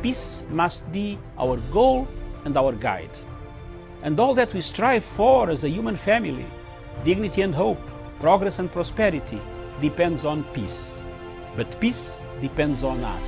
Peace must be our goal and our guide. And all that we strive for as a human family, dignity and hope, progress and prosperity, depends on peace. But peace depends on us.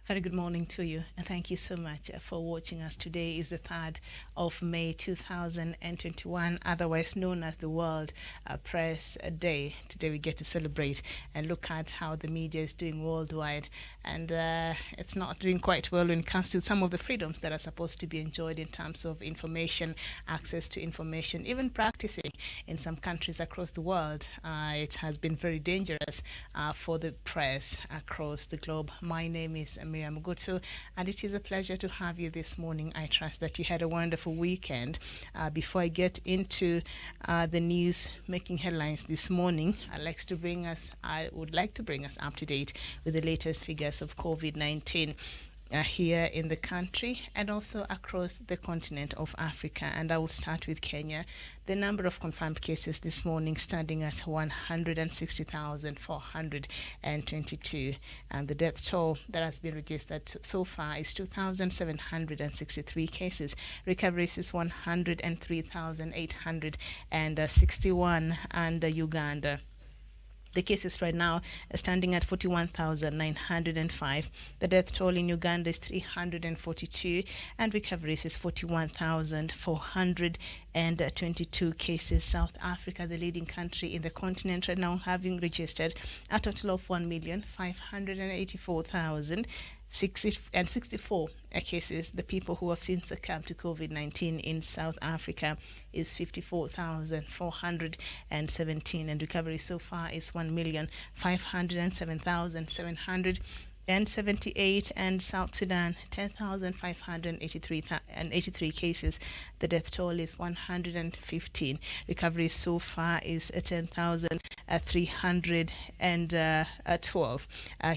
Very good morning to you, and thank you so much for watching us. Today is the 3rd of May 2021, otherwise known as the World Press Day. Today we get to celebrate and look at how the media is doing worldwide, and it's not doing quite well when it comes to some of the freedoms that are supposed to be enjoyed in terms of information, access to information, even practicing in some countries across the world. It has been very dangerous for the press across the globe. My name is Miriam Ruto, and it is a pleasure to have you this morning. I trust that you had a wonderful weekend. Before I get into the news making headlines this morning, I would like to bring us up to date with the latest figures of COVID-19 here in the country and also across the continent of Africa. And I will start with Kenya. The number of confirmed cases this morning standing at 160,422, and the death toll that has been registered so far is 2,763 cases. Recoveries is 103,861, and Uganda, the cases right now are standing at 41,905. The death toll in Uganda is 342, and recoveries is 41,422 cases. South Africa, the leading country in the continent right now, having registered a total of 1,584,064 cases. The people who have since succumbed to COVID-19 in South Africa is 54,417, and recovery so far is 1,507,778, and South Sudan 10,583 cases. The death toll is 115. Recovery so far is 10,312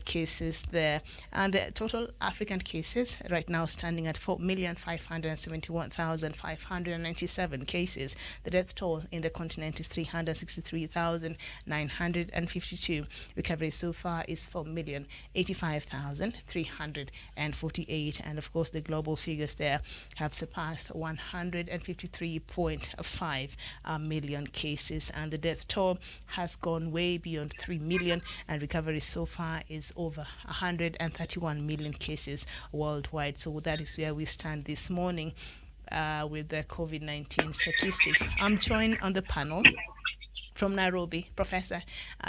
cases there, and the total African cases right now standing at 4,571,597 cases. The death toll in the continent is 363,952. Recovery so far is 4,085,348, and of course the global figures there have surpassed 153.5 million cases, and the death toll has gone way beyond 3 million, and recovery so far is over 131 million cases worldwide. So that is where we stand this morning with the COVID-19 statistics. I'm joined on the panel from Nairobi, Professor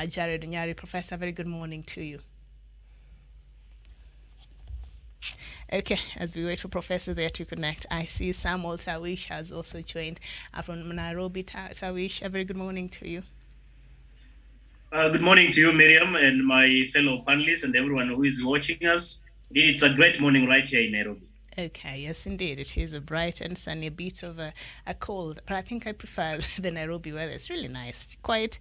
Jared Onyari. Professor, very good morning to you. Okay, as we wait for Professor there to connect, I see Samuel Tawish has also joined from Nairobi. Tawish, a very good morning to you. Good morning to you, Miriam, and my fellow panelists and everyone who is watching us. It's a great morning right here in Nairobi. Okay, yes, indeed. It is a bright and sunny, a bit of a cold, but I think I prefer the Nairobi weather. It's really nice, quite,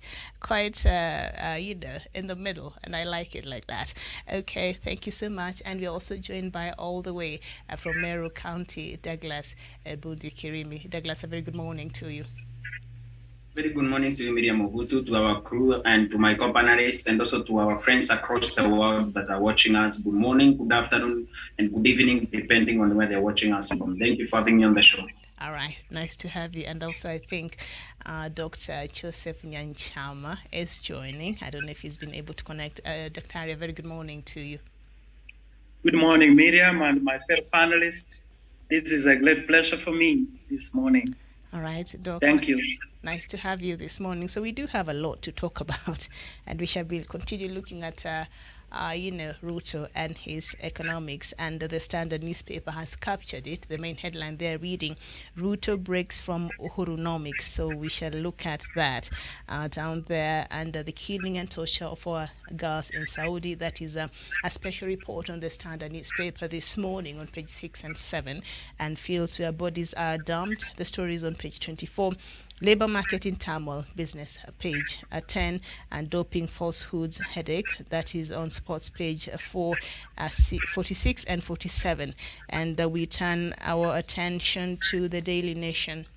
in the middle, and I like it like that. Okay, thank you so much. And we're also joined by all the way from Meru County, Douglas Budi Kirimi. Douglas, a very good morning to you. Very good morning to you, Miriam Obutu, to our crew, and to my co-panelists, and also to our friends across the world that are watching us. Good morning, good afternoon, and good evening, depending on where they're watching us from. Thank you for having me on the show. All right, nice to have you. And also, I think Dr. Joseph Nyanchama is joining. I don't know if he's been able to connect. Dr. Aria, very good morning to you. Good morning, Miriam, and my fellow panelists. This is a great pleasure for me this morning. All right, Doc. Thank you. Nice to have you this morning. So we do have a lot to talk about, and we shall be continue looking at Ruto and his economics. And the Standard newspaper has captured it. The main headline there reading, Ruto breaks from Uhurunomics. So we shall look at that down there. And the killing and torture of our girls in Saudi. That is a special report on the Standard newspaper this morning on page 6 and 7. And fields where bodies are dumped. The story is on page 24. Labor market in turmoil, business page 10, and doping falsehoods headache, that is on sports page 46 and 47. And we turn our attention to the Daily Nation.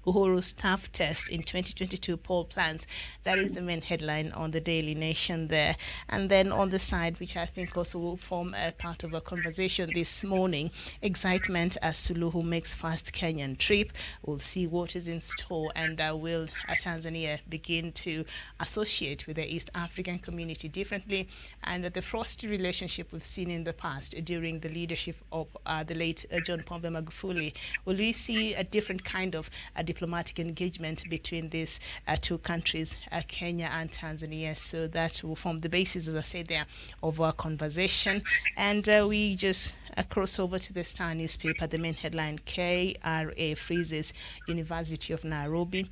Uhuru's staff test in 2022 poll plans. That is the main headline on the Daily Nation there. And then on the side, which I think also will form a part of a conversation this morning, excitement as Suluhu makes first Kenyan trip. We'll see what is in store, and will Tanzania begin to associate with the East African community differently, and the frosty relationship we've seen in the past during the leadership of the late John Pombe Magufuli. Will we see a different kind of diplomatic engagement between these two countries, Kenya and Tanzania? So that will form the basis, as I said there, of our conversation. And we just cross over to the Star newspaper. The main headline, KRA freezes University of Nairobi.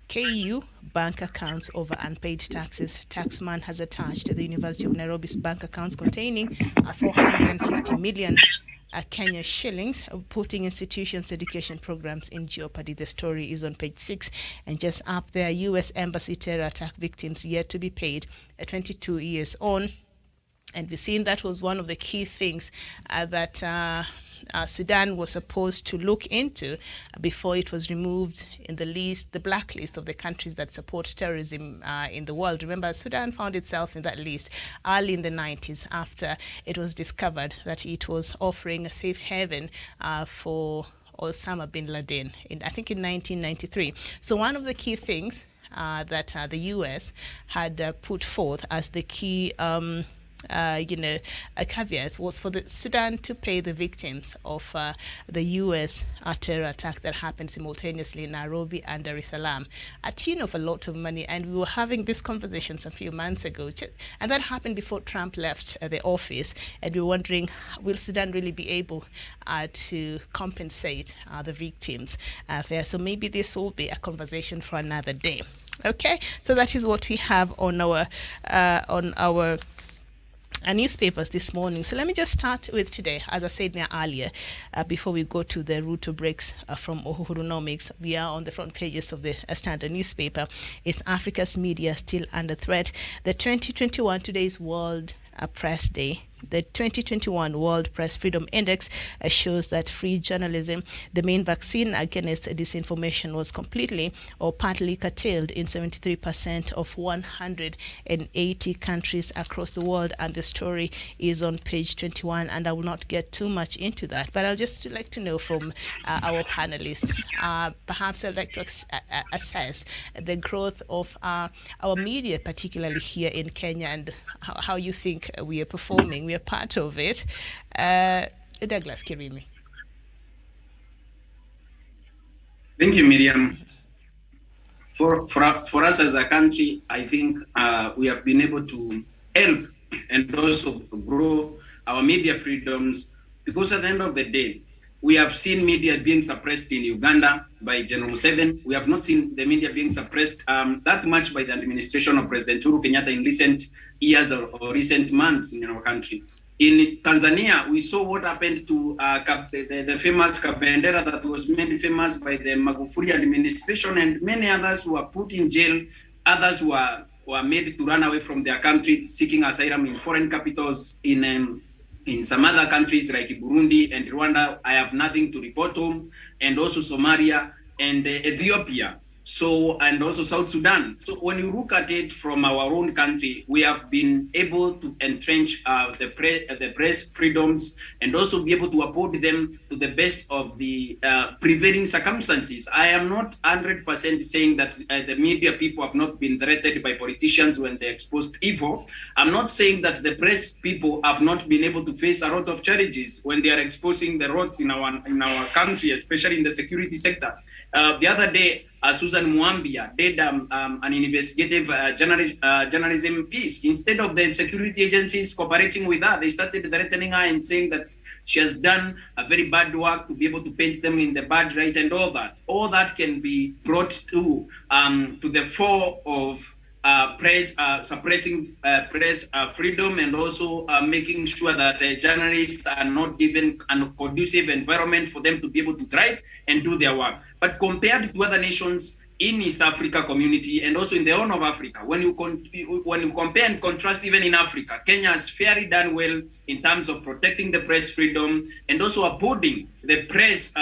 KU bank accounts over unpaid taxes. Taxman has attached the University of Nairobi's bank accounts containing 450 million Kenya shillings, putting institutions' education programs in jeopardy. The story is on page 6. And just up there, U.S. Embassy terror attack victims yet to be paid, 22 years on. And we've seen that was one of the key things that Sudan was supposed to look into before it was removed in the list, the blacklist of the countries that support terrorism in the world. Remember, Sudan found itself in that list early in the 90s after it was discovered that it was offering a safe haven for Osama bin Laden, I think in 1993. So one of the key things that the U.S. had put forth as the key caveats was for the Sudan to pay the victims of the U.S. terror attack that happened simultaneously in Nairobi and Dar es Salaam, a tune of a lot of money. And we were having this conversation a few months ago, and that happened before Trump left the office. And we were wondering, will Sudan really be able to compensate the victims there? So maybe this will be a conversation for another day. Okay, so that is what we have on our newspapers this morning. So let me just start with today. As I said earlier, before we go to the Ruto breaks from Uhurunomics, we are on the front pages of the Standard newspaper. Is Africa's media still under threat? The 2021 today's World Press Day. The 2021 World Press Freedom Index shows that free journalism, the main vaccine against disinformation, was completely or partly curtailed in 73% of 180 countries across the world. And the story is on page 21, and I will not get too much into that, but I'll just like to know from our panelists, perhaps I'd like to assess the growth of our media, particularly here in Kenya, and how you think we are performing. We are part of it. Douglas Kirimi. Thank you, Miriam. For us as a country, I think we have been able to help and also grow our media freedoms, because at the end of the day, we have seen media being suppressed in Uganda by General Museveni. We have not seen the media being suppressed that much by the administration of President Uhuru Kenyatta in recent years or recent months in our country. In Tanzania, we saw what happened to the famous Kabendera that was made famous by the Magufuli administration, and many others who were put in jail, others who were made to run away from their country, seeking asylum in foreign capitals in some other countries like Burundi and Rwanda. I have nothing to report on, and also Somalia and Ethiopia. So, and also South Sudan. So when you look at it from our own country, we have been able to entrench the press freedoms and also be able to uphold them to the best of the prevailing circumstances. I am not 100% saying that the media people have not been threatened by politicians when they exposed evil. I'm not saying that the press people have not been able to face a lot of challenges when they are exposing the roads in our country, especially in the security sector. The other day, Susan Mwambia did an investigative journalism piece. Instead of the security agencies cooperating with her, they started threatening her and saying that she has done a very bad work to be able to paint them in the bad light and all that. All that can be brought to the fore of press, suppressing press freedom, and also making sure that journalists are not given a conducive environment for them to be able to thrive and do their work. But compared to other nations in East Africa community and also in the Horn of Africa, when you compare and contrast, even in Africa, Kenya has fairly done well in terms of protecting the press freedom and also upholding the press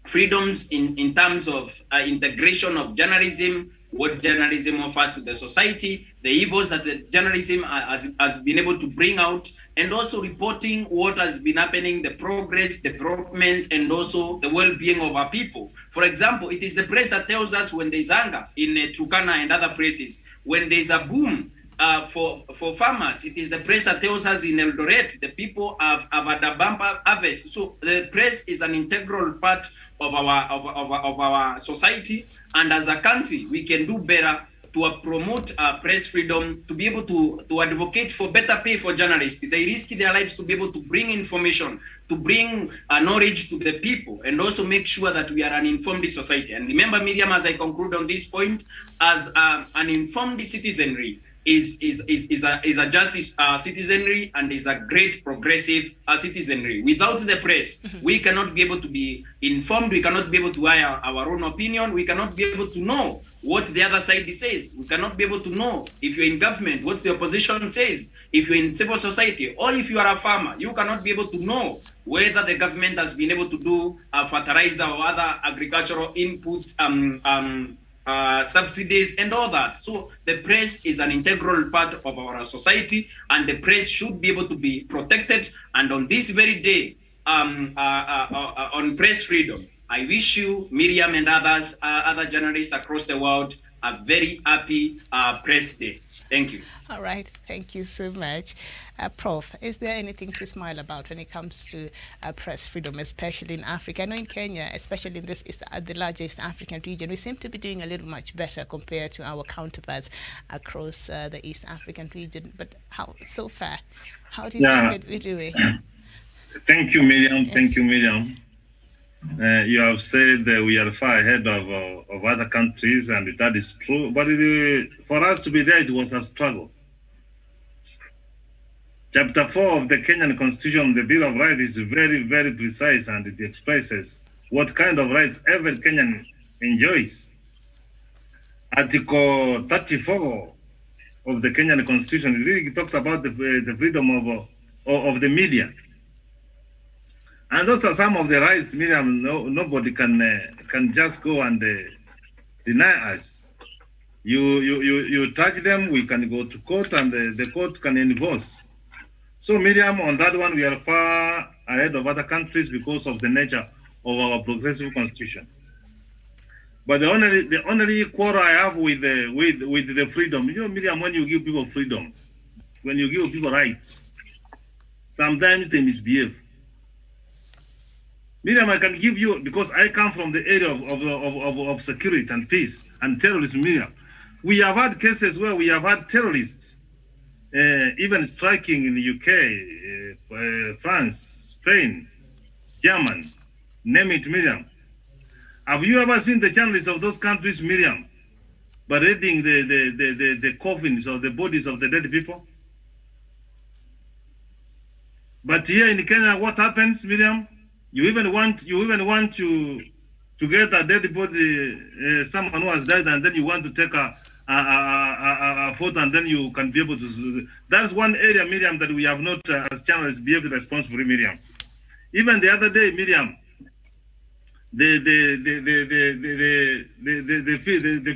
freedoms in terms of integration of journalism, what journalism offers to the society, the evils that the journalism has been able to bring out, and also reporting what has been happening, the progress, development, and also the well-being of our people. For example, it is the press that tells us when there's hunger in Turkana and other places. When there's a boom for farmers, it is the press that tells us in Eldoret, the people have had a bumper harvest. So the press is an integral part of our society, and as a country, we can do better to promote press freedom, to be able to advocate for better pay for journalists. They risk their lives to be able to bring information, to bring knowledge to the people, and also make sure that we are an informed society. And remember, Miriam, as I conclude on this point, as an informed citizenry is a justice citizenry, and is a great progressive citizenry. Without the press, we cannot be able to be informed, we cannot be able to hire our own opinion, we cannot be able to know what the other side says, we cannot be able to know, if you're in government, what the opposition says, if you're in civil society, or if you are a farmer, you cannot be able to know whether the government has been able to do fertilizer or other agricultural inputs, subsidies and all that. So the press is an integral part of our society, and the press should be able to be protected. And on this very day, on press freedom, I wish you, Miriam, and others, other journalists across the world, a very happy press day. Thank you. All right, thank you so much. Prof, is there anything to smile about when it comes to press freedom, especially in Africa? I know in Kenya, especially in this the largest African region, we seem to be doing a little much better compared to our counterparts across the East African region. But how so far? How do you think we're doing? Thank you, Miriam. Yes. Thank you, Miriam. You have said that we are far ahead of other countries, and that is true. But for us to be there, it was a struggle. Chapter 4 of the Kenyan Constitution, the Bill of Rights, is very, very precise, and it expresses what kind of rights every Kenyan enjoys. Article 34 of the Kenyan Constitution, it really talks about the freedom of the media. And those are some of the rights, Miriam, nobody can just go and deny us. You touch them, we can go to court, and the court can enforce. So, Miriam, on that one, we are far ahead of other countries because of the nature of our progressive constitution. But the only quarrel I have with the freedom, Miriam, when you give people freedom, when you give people rights, sometimes they misbehave. Miriam, I can give you, because I come from the area of security and peace and terrorism, Miriam. We have had cases where we have had terrorists even striking in the UK, France, Spain, Germany, name it, Miriam. Have you ever seen the journalists of those countries, Miriam, parading the coffins or the bodies of the dead people? But here in Kenya, what happens, Miriam? You even want to get a dead body, someone who has died, and then you want to take a photo, and then you can be able to. That's one area, Miriam, that we have not, as channels, behaved responsibly, Miriam. Even the other day, Miriam, the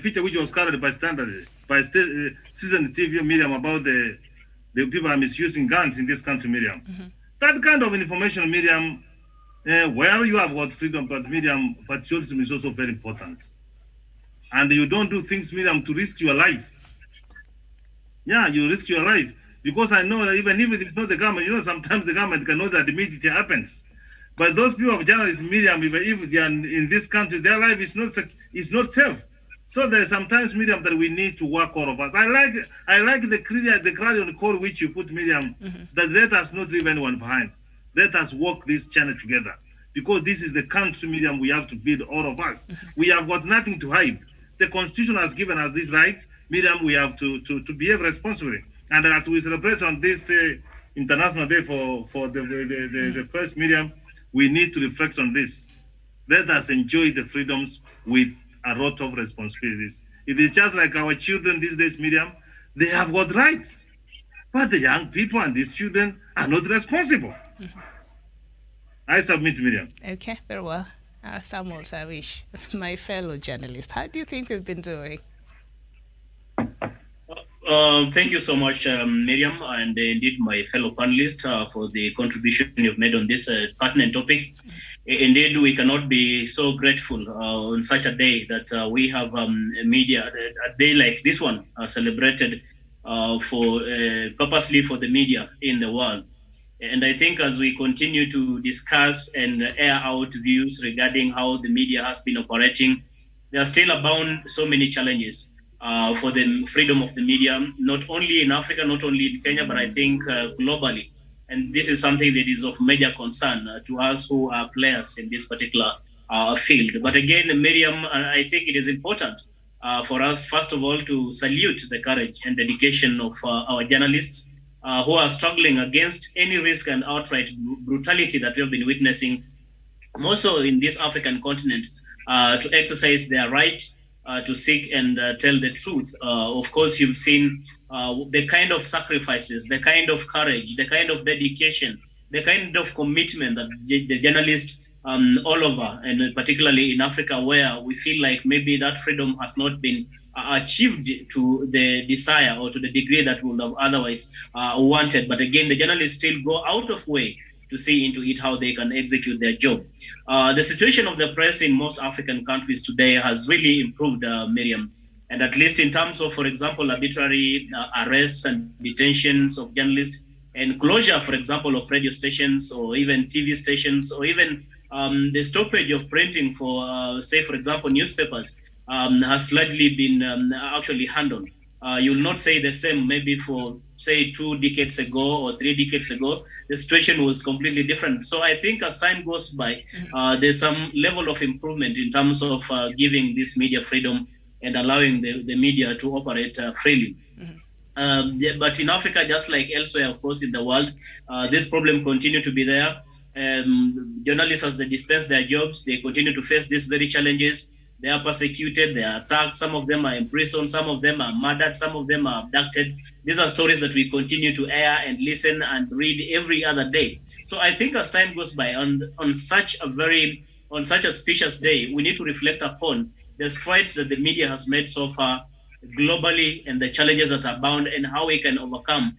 feature which was carried by Season TV, Miriam, about the people are misusing guns in this country, Miriam. Mm-hmm. That kind of information, Miriam. Where you have got freedom, but Miriam, patriotism is also very important. And you don't do things, Miriam, to risk your life. Yeah, you risk your life. Because I know that even if it's not the government, sometimes the government can know that immediately happens. But those people of journalists, Miriam, if they are in this country, their life is not safe. So there's sometimes, Miriam, that we need to work, all of us. I like the clarion call which you put, Miriam, that let us not leave anyone behind. Let us walk this journey together. Because this is the country, Miriam, we have to build, all of us. We have got nothing to hide. The Constitution has given us these rights. Miriam, we have to behave responsibly. And as we celebrate on this International Day for the press, Miriam, we need to reflect on this. Let us enjoy the freedoms with a lot of responsibilities. It is just like our children these days, Miriam, they have got rights. But the young people and these children are not responsible. I submit, Miriam. Okay, very well. Samuel Savish, my fellow journalist, how do you think we've been doing? Thank you so much, Miriam, and indeed my fellow panelists for the contribution you've made on this pertinent topic. Indeed, we cannot be so grateful on such a day that we have media, a day like this one celebrated purposely for the media in the world. And I think as we continue to discuss and air out views regarding how the media has been operating, there are still abound so many challenges for the freedom of the media, not only in Africa, not only in Kenya, but I think globally. And this is something that is of major concern to us who are players in this particular field. But again, Miriam, I think it is important for us, first of all, to salute the courage and dedication of our journalists who are struggling against any risk and outright brutality that we have been witnessing, more so in this African continent, to exercise their right to seek and tell the truth. Of course, you've seen the kind of sacrifices, the kind of courage, the kind of dedication, the kind of commitment that the journalists all over, and particularly in Africa, where we feel like maybe that freedom has not been achieved to the desire or to the degree that we would have otherwise wanted. But again, the journalists still go out of way to see into it how they can execute their job. The situation of the press in most African countries today has really improved, Miriam. And at least in terms of, for example, arbitrary arrests and detentions of journalists and closure, for example, of radio stations or even TV stations, or even the stoppage of printing for, say, for example, newspapers has largely been actually handled. You'll not say the same maybe for, say, 2 decades ago or 3 decades ago. The situation was completely different. So I think as time goes by, there's some level of improvement in terms of giving this media freedom and allowing the media to operate freely. But in Africa, just like elsewhere, of course, in the world, this problem continue to be there. Journalists, as they dispense their jobs, they continue to face these very challenges. They are persecuted, they are attacked, some of them are imprisoned, some of them are murdered, some of them are abducted. These are stories that we continue to air and listen and read every other day. So I think as time goes by, on such a specious day, we need to reflect upon the strides that the media has made so far globally and the challenges that are bound and how we can overcome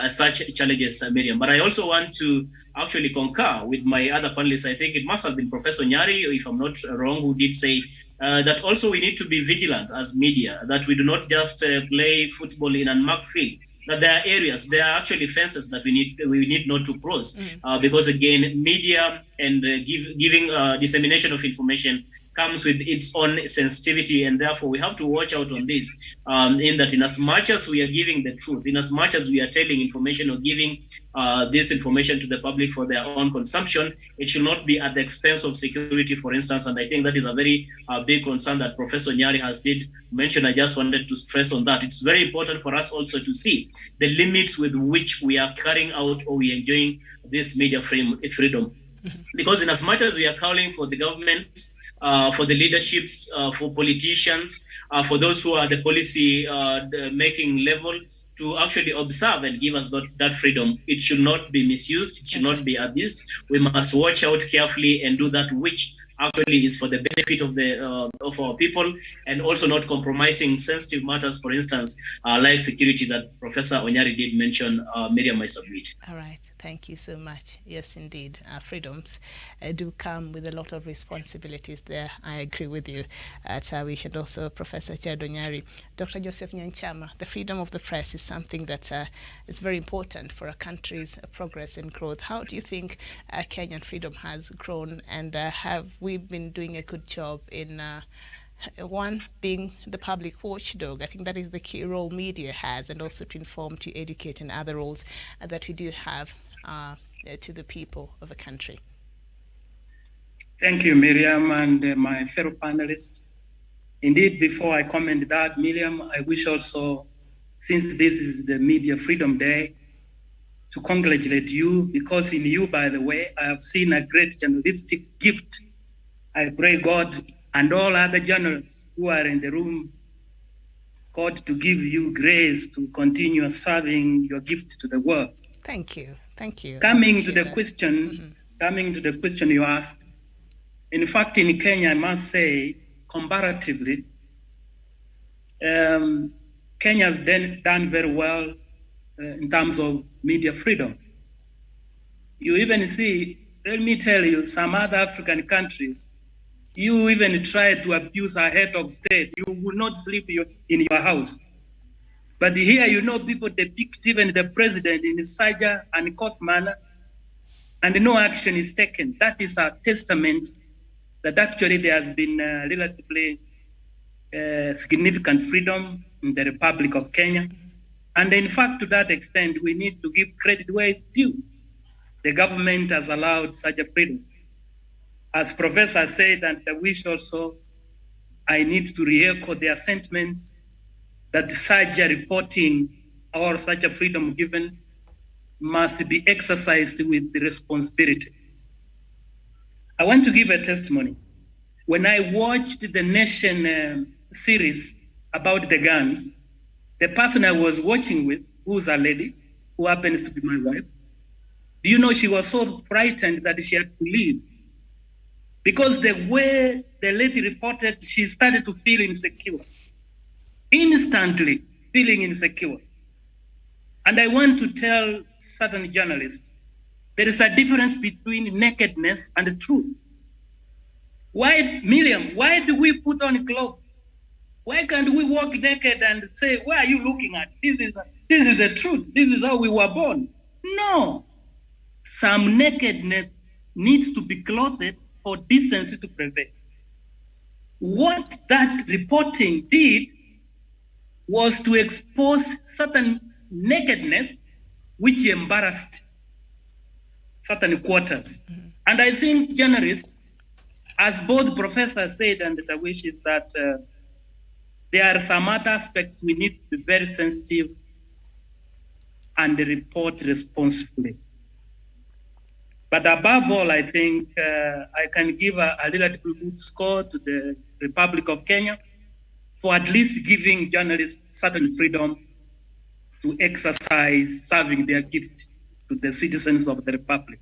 such challenges, Miriam. But I also want to actually concur with my other panelists. I think it must have been Professor Nyari, if I'm not wrong, who did say that also we need to be vigilant as media, that we do not just play football in an unmarked field, that there are areas, there are actually fences that we need not to cross, because again, media and giving dissemination of information comes with its own sensitivity, and therefore we have to watch out on this, in that in as much as we are giving the truth, in as much as we are telling information or giving this information to the public for their own consumption, it should not be at the expense of security, for instance. And I think that is a very big concern that Professor Nyari has did mention. I just wanted to stress on that. It's very important for us also to see the limits with which we are carrying out or we are enjoying this media freedom. Because in as much as we are calling for the governments, for the leaderships, for politicians, for those who are the policy making level, to actually observe and give us that freedom, it should not be misused, it should not be abused. We must watch out carefully and do that which actually is for the benefit of our people, and also not compromising sensitive matters, for instance, like security that Professor Onyari did mention. Miriam, I submit. All right, thank you so much. Yes, indeed, freedoms do come with a lot of responsibilities there. I agree with you, Tawish, and also Professor Jared Onyari. Dr. Joseph Nyanchama, the freedom of the press is something that is very important for a country's progress and growth. How do you think Kenyan freedom has grown, and have we been doing a good job in one, being the public watchdog? I think that is the key role media has, and also to inform, to educate, and other roles that we do have to the people of a country. Thank you, Miriam, and my fellow panelists. Indeed, before I comment that, Miriam, I wish also, since this is the Media Freedom Day, to congratulate you, because in you, by the way, I have seen a great journalistic gift. I pray God and all other journalists who are in the room, God to give you grace to continue serving your gift to the world. Thank you. Thank you. Coming to the question you asked, in fact, in Kenya, I must say, comparatively, Kenya has done very well in terms of media freedom. You even see, let me tell you, some other African countries, you even try to abuse a head of state, you will not sleep in your house. But here, you know, people depict even the president in such an uncouth manner, and no action is taken. That is a testament that actually there has been relatively significant freedom in the Republic of Kenya. And in fact, to that extent, we need to give credit where it's due. The government has allowed such a freedom. As Professor said, and I wish also, I need to re-echo their sentiments that such a reporting or such a freedom given must be exercised with the responsibility. I want to give a testimony. When I watched the Nation series about the guns, the person I was watching with, who's a lady, who happens to be my wife, do you know she was so frightened that she had to leave? Because the way the lady reported, she started to feel insecure. Instantly feeling insecure. And I want to tell certain journalists, there is a difference between nakedness and truth. Why, Miriam, why do we put on clothes? Why can't we walk naked and say, where are you looking at? This is the truth. This is how we were born. No. Some nakedness needs to be clothed for decency to prevail. What that reporting did was to expose certain nakedness which embarrassed certain quarters. Mm-hmm. And I think journalists, as both professors said and the wish is that there are some other aspects we need to be very sensitive and report responsibly. But above all, I think I can give a relatively good score to the Republic of Kenya for at least giving journalists certain freedom to exercise serving their gift to the citizens of the Republic.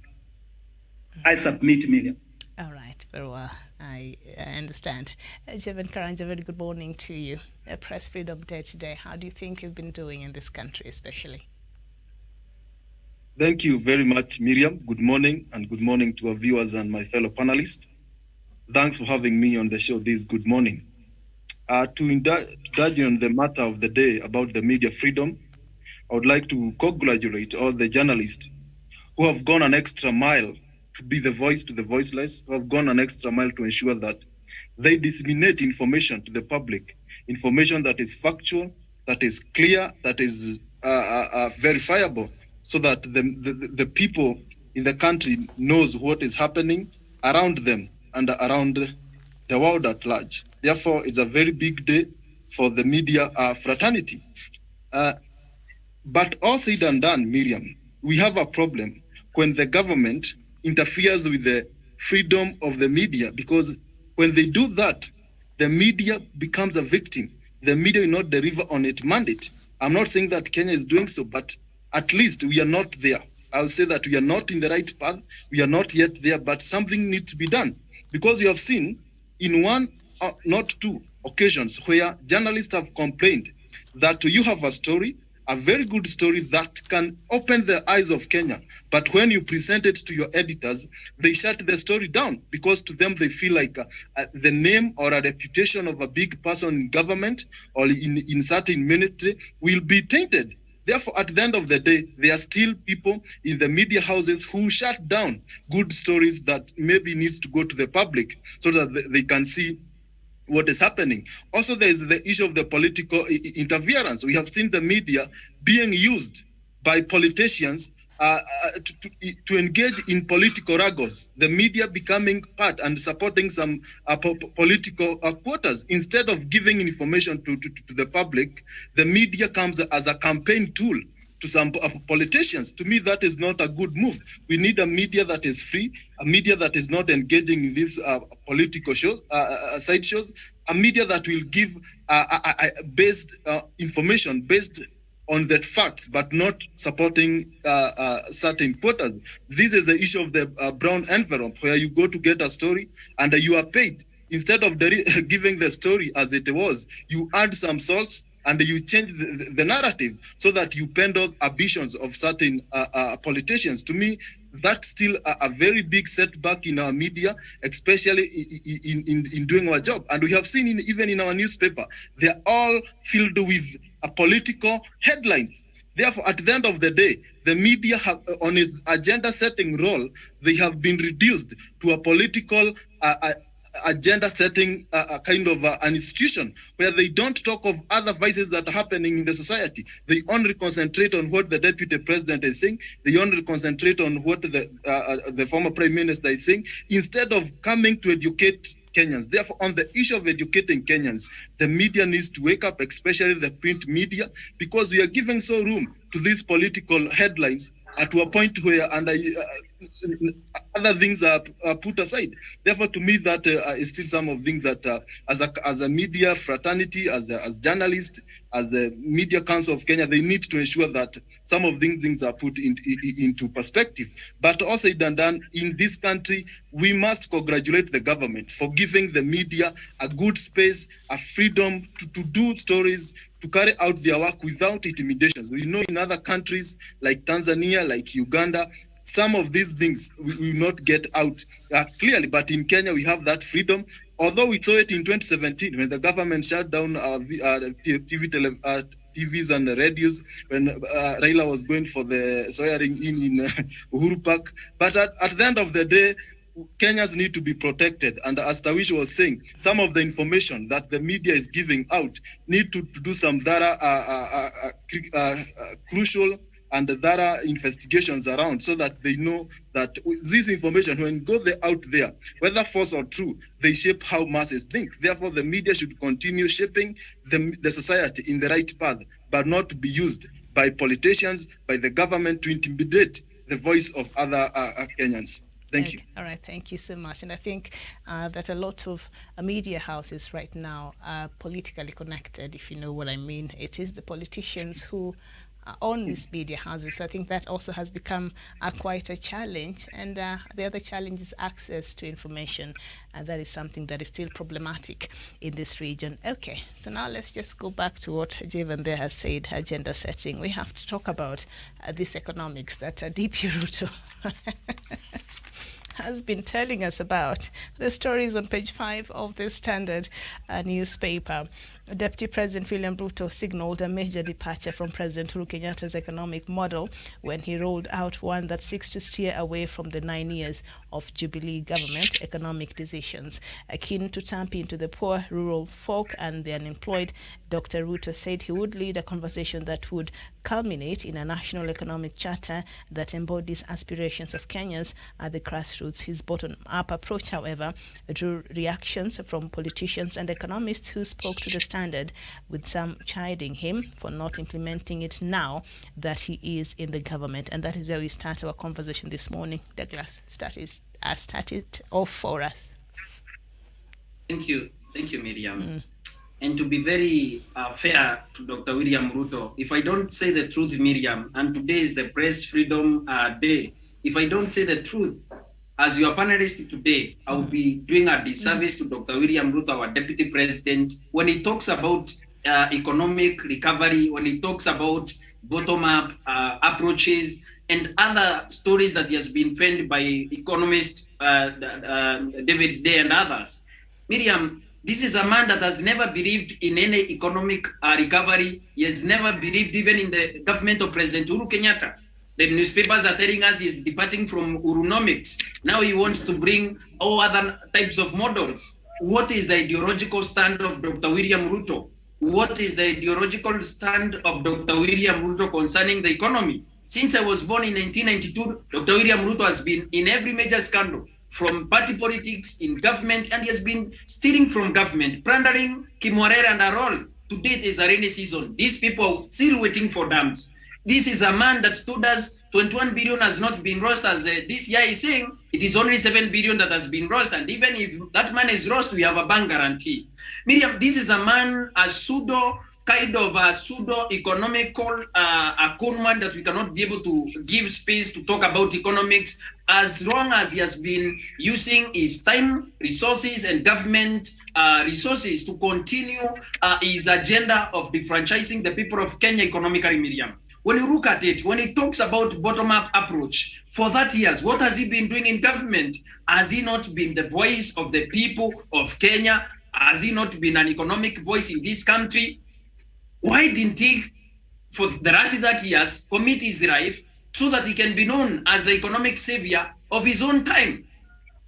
I submit, Miriam. All right, very well. I understand. Jeven Karanja, very good morning to you. Press Freedom Day today. How do you think you've been doing in this country, especially? Thank you very much, Miriam. Good morning, and good morning to our viewers and my fellow panelists. Thanks for having me on the show this good morning. To indulge on the matter of the day about the media freedom, I would like to congratulate all the journalists who have gone an extra mile to be the voice to the voiceless, who have gone an extra mile to ensure that they disseminate information to the public, information that is factual, that is clear, that is verifiable, so that the people in the country knows what is happening around them and around the world at large. Therefore, it's a very big day for the media fraternity. But all said and done, Miriam, we have a problem when the government interferes with the freedom of the media, because when they do that, the media becomes a victim. The media will not deliver on its mandate. I'm not saying that Kenya is doing so, but at least we are not there. I would say that we are not in the right path. We are not yet there, but something needs to be done, because you have seen in one, not two occasions where journalists have complained that you have a story, a very good story that can open the eyes of Kenya. But when you present it to your editors, they shut the story down because to them, they feel like the name or a reputation of a big person in government or in certain military will be tainted. Therefore, at the end of the day, there are still people in the media houses who shut down good stories that maybe needs to go to the public so that they can see what is happening. Also, there is the issue of the political interference. We have seen the media being used by politicians to engage in political ruggles. The media becoming part and supporting some political quotas. Instead of giving information to the public, the media comes as a campaign tool to some politicians. To me, that is not a good move. We need a media that is free, a media that is not engaging in these political shows, side shows, a media that will give based information based on the facts, but not supporting certain quotas. This is the issue of the brown envelope, where you go to get a story and you are paid. Instead of giving the story as it was, you add some salts and you change the narrative so that you pendle ambitions of certain politicians. To me, that's still a very big setback in our media, especially in doing our job. And we have seen even in our newspaper, they're all filled with political headlines. Therefore, at the end of the day, the media have, on its agenda setting role, they have been reduced to a political agenda setting kind of an institution where they don't talk of other vices that are happening in the society. They only concentrate on what the deputy president is saying. They only concentrate on what the former prime minister is saying, instead of coming to educate Kenyans. Therefore, on the issue of educating Kenyans, the media needs to wake up, especially the print media, because we are giving so room to these political headlines to a point where other things are put aside. Therefore, to me, that is still some of things that, as a media fraternity, as journalists, as the Media Council of Kenya, they need to ensure that some of these things are put into perspective. But also, done in this country, we must congratulate the government for giving the media a good space, a freedom to do stories, to carry out their work without intimidations. We know in other countries like Tanzania, like Uganda, some of these things we will not get out clearly, but in Kenya we have that freedom. Although we saw it in 2017 when the government shut down TVs and radios when Raila was going for the swearing in Uhuru Park. But at the end of the day, Kenyans need to be protected. And as Tawish was saying, some of the information that the media is giving out need to do some crucial and thorough investigations around so that they know that this information, when it goes out there, whether false or true, they shape how masses think. Therefore, the media should continue shaping the society in the right path, but not to be used by politicians, by the government to intimidate the voice of other Kenyans. Thank you. All right, thank you so much. And I think that a lot of media houses right now are politically connected, if you know what I mean. It is the politicians who own these media houses. So I think that also has become quite a challenge. And the other challenge is access to information. That is something that is still problematic in this region. Okay, so now let's just go back to what Javan there has said, agenda setting. We have to talk about this economics that DP Ruto has been telling us about. The story is on page 5 of the Standard newspaper. Deputy President William Ruto signaled a major departure from President Uhuru Kenyatta's economic model when he rolled out one that seeks to steer away from the 9 years of Jubilee government economic decisions. Keen to tap into the poor, rural folk and the unemployed, Dr. Ruto said he would lead a conversation that would culminate in a national economic charter that embodies aspirations of Kenyans at the grassroots. His bottom-up approach, however, drew reactions from politicians and economists who spoke to the Standard, with some chiding him for not implementing it now that he is in the government. And that is where we start our conversation this morning. Douglas, start it off for us. Thank you, Miriam. And to be very fair to Dr. William Ruto, if I don't say the truth, Miriam, and today is the Press Freedom Day, if I don't say the truth, as your panelist today, I will be doing a disservice to Dr. William Ruto, our Deputy President, when he talks about economic recovery, when he talks about bottom-up approaches, and other stories that he has been fed by economist David Day and others. Miriam, this is a man that has never believed in any economic recovery. He has never believed even in the government of President Uhuru Kenyatta. The newspapers are telling us he is departing from Urunomics. Now he wants to bring all other types of models. What is the ideological stand of Dr. William Ruto? What is the ideological stand of Dr. William Ruto concerning the economy? Since I was born in 1992, Dr. William Ruto has been in every major scandal, from party politics in government, and he has been stealing from government, plundering Kimwarere and Arol. Today it is a rainy season. These people are still waiting for dams. This is a man that told us 21 billion has not been lost, as this year is saying. It is only 7 billion that has been lost, and even if that man is lost, we have a bank guarantee. Miriam, this is a man, a pseudo economical conman that we cannot be able to give space to talk about economics, as long as he has been using his time, resources, and government resources to continue his agenda of defranchising the people of Kenya economically, Miriam. When you look at it, when he talks about bottom-up approach, for that years, what has he been doing in government? Has he not been the voice of the people of Kenya? Has he not been an economic voice in this country? Why didn't he, for the last 30 years, commit his life so that he can be known as the economic savior of his own time?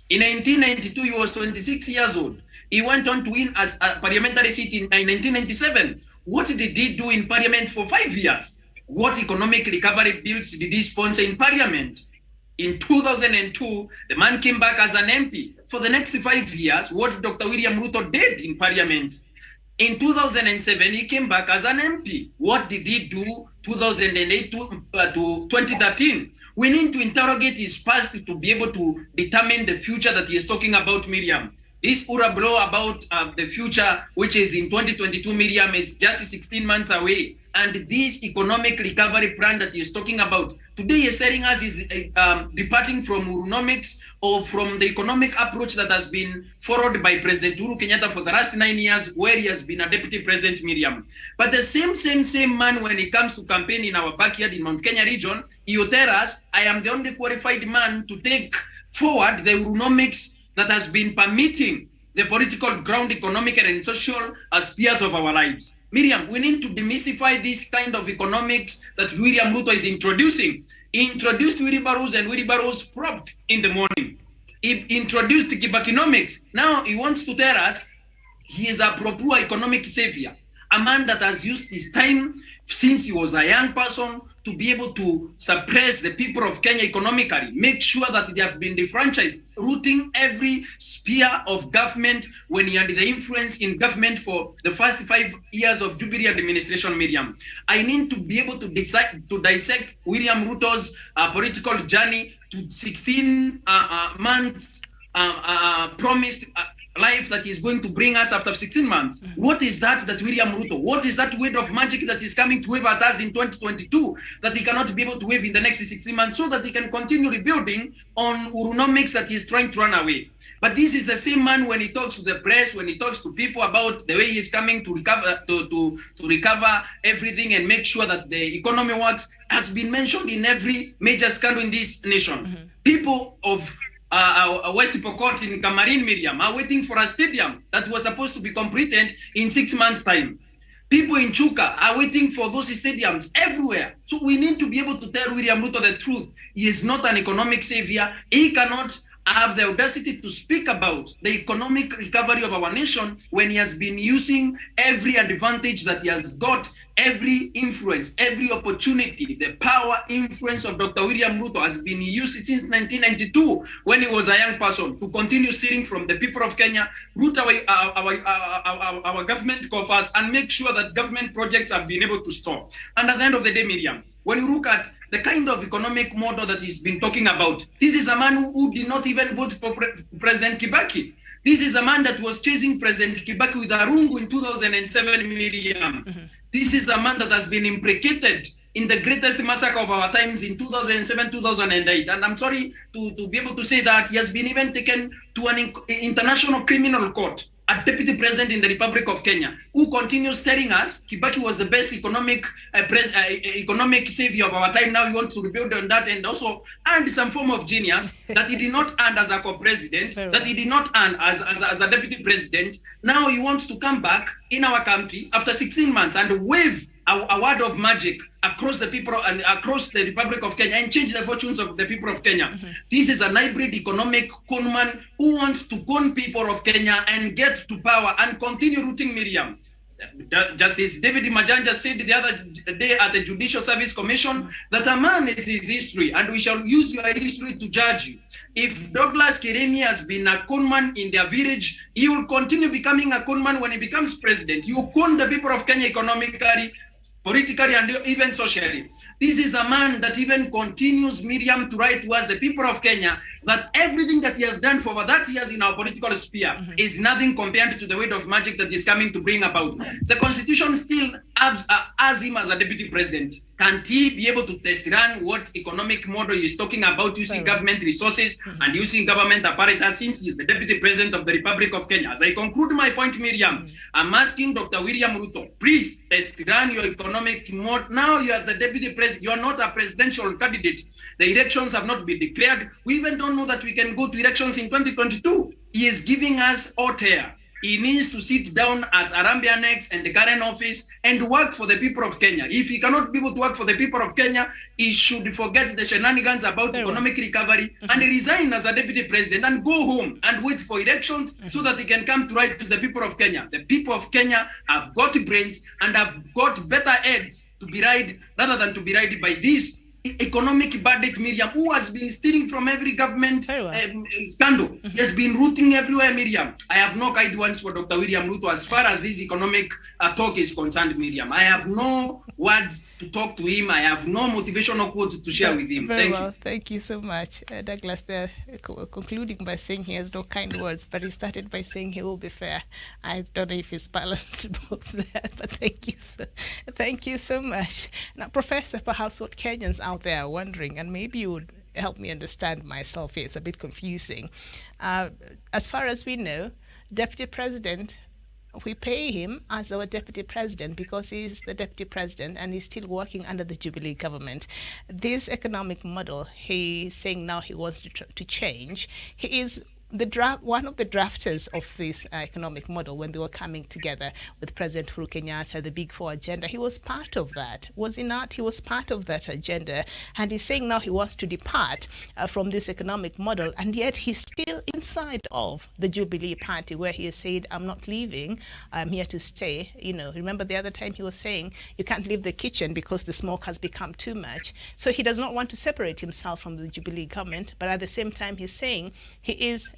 In 1992, he was 26 years old. He went on to win as a parliamentary seat in 1997. What did he do in parliament for 5 years? What economic recovery bills did he sponsor in parliament? In 2002, the man came back as an MP. For the next 5 years, what Dr. William Ruto did in parliament? In 2007, he came back as an MP. What did he do 2008 to 2013? We need to interrogate his past to be able to determine the future that he is talking about, Miriam. This Ura blow about the future, which is in 2022, Miriam, is just 16 months away. And this economic recovery plan that he is talking about, today he is telling us is departing from Urunomics, or from the economic approach that has been followed by President Uhuru Kenyatta for the last 9 years, where he has been a deputy president, Miriam. But the same man, when it comes to campaign in our backyard in Mount Kenya region, he will tell us, I am the only qualified man to take forward the Urunomics that has been permitting the political ground, economic and social spheres of our lives. Miriam, we need to demystify this kind of economics that William Ruto is introducing. He introduced wheelbarrows and wheelbarrows propped in the morning. He introduced Kibakinomics. Now he wants to tell us he is a proper economic savior, a man that has used his time since he was a young person to be able to suppress the people of Kenya economically, make sure that they have been defranchised, rooting every sphere of government when he had the influence in government for the first 5 years of Jubilee administration, Miriam. I need to be able to dissect William Ruto's political journey to 16 months promised life that is going to bring us after 16 months. What is that William Ruto, what is that word of magic that is coming to wave at us in 2022 that he cannot be able to wave in the next 16 months, so that he can continue rebuilding on Urunomics that he is trying to run away? But this is the same man, when he talks to the press, when he talks to people about the way he is coming to recover to recover everything and make sure that the economy works, has been mentioned in every major scandal in this nation. People of West Pokot in Cameroon, Miriam, are waiting for a stadium that was supposed to be completed in 6 months' time. People in Chuka are waiting for those stadiums everywhere. So we need to be able to tell William Ruto the truth. He is not an economic savior. He cannot have the audacity to speak about the economic recovery of our nation when he has been using every advantage that he has got, every influence, every opportunity. The power influence of Dr. William Ruto has been used since 1992 when he was a young person to continue stealing from the people of Kenya, root our government coffers, and make sure that government projects have been able to stop. And at the end of the day, Miriam, when you look at the kind of economic model that he's been talking about, this is a man who did not even vote for President Kibaki. This is a man that was chasing President Kibaki with a rungu in 2007, Miriam. This is a man that has been implicated in the greatest massacre of our times in 2007, 2008. And I'm sorry to be able to say that he has been even taken to an international criminal court, a deputy president in the Republic of Kenya, who continues telling us Kibaki was the best economic savior of our time. Now he wants to rebuild on that and also earned some form of genius that he did not earn as a co-president, that he did not earn as a deputy president. Now he wants to come back in our country after 16 months and wave a word of magic across the people and across the Republic of Kenya and change the fortunes of the people of Kenya. This is an hybrid economic conman who wants to con people of Kenya and get to power and continue rooting Miriam. Justice David Majanja said the other day at the Judicial Service Commission that a man is his history and we shall use your history to judge you. If Douglas Kiremi has been a conman in their village, he will continue becoming a conman when he becomes president. You con the people of Kenya economically, politically, and even socially. This is a man that even continues, Miriam, to write to us, the people of Kenya, that everything that he has done for over 30 years in our political sphere is nothing compared to the weight of magic that is coming to bring about. The Constitution still has him as a deputy president. Can't he be able to test run what economic model he is talking about using government resources and using government apparatus since he is the deputy president of the Republic of Kenya? As I conclude my point, Miriam, I'm asking Dr. William Ruto, please test run your economic model. Now you are the deputy president. You are not a presidential candidate. The elections have not been declared. We even don't know that we can go to elections in 2022. He is giving us hot air. He needs to sit down at Arambia Next and the current office and work for the people of Kenya. If he cannot be able to work for the people of Kenya, he should forget the shenanigans about economic recovery and resign as a deputy president and go home and wait for elections so that he can come to write to the people of Kenya. The people of Kenya have got brains and have got better heads to be right rather than to be right by this economic bandit Miriam, who has been stealing from every government scandal. He has been rooting everywhere, Miriam. I have no guidance for Dr. William Ruto as far as this economic talk is concerned, Miriam. I have no words to talk to him. I have no motivational quotes to share with him. Very well. Thank you so much. Douglas, there, concluding by saying he has no kind words, but he started by saying he will be fair. I don't know if he's balanced both there, but thank you so much. Now, Professor, perhaps what Kenyans out there are wondering, and maybe you would help me understand myself here, it's a bit confusing. As far as we know, Deputy President, we pay him as our deputy president because he's the deputy president and he's still working under the Jubilee government. This economic model, he's saying now he wants to change. He is one of the drafters of this economic model when they were coming together with President Uhuru Kenyatta, the Big Four agenda. He was part of that. Was he not? He was part of that agenda. And he's saying now he wants to depart from this economic model. And yet he's still inside of the Jubilee Party where he has said, I'm not leaving. I'm here to stay. You know, remember the other time he was saying you can't leave the kitchen because the smoke has become too much. So he does not want to separate himself from the Jubilee government. But at the same time, he's saying he is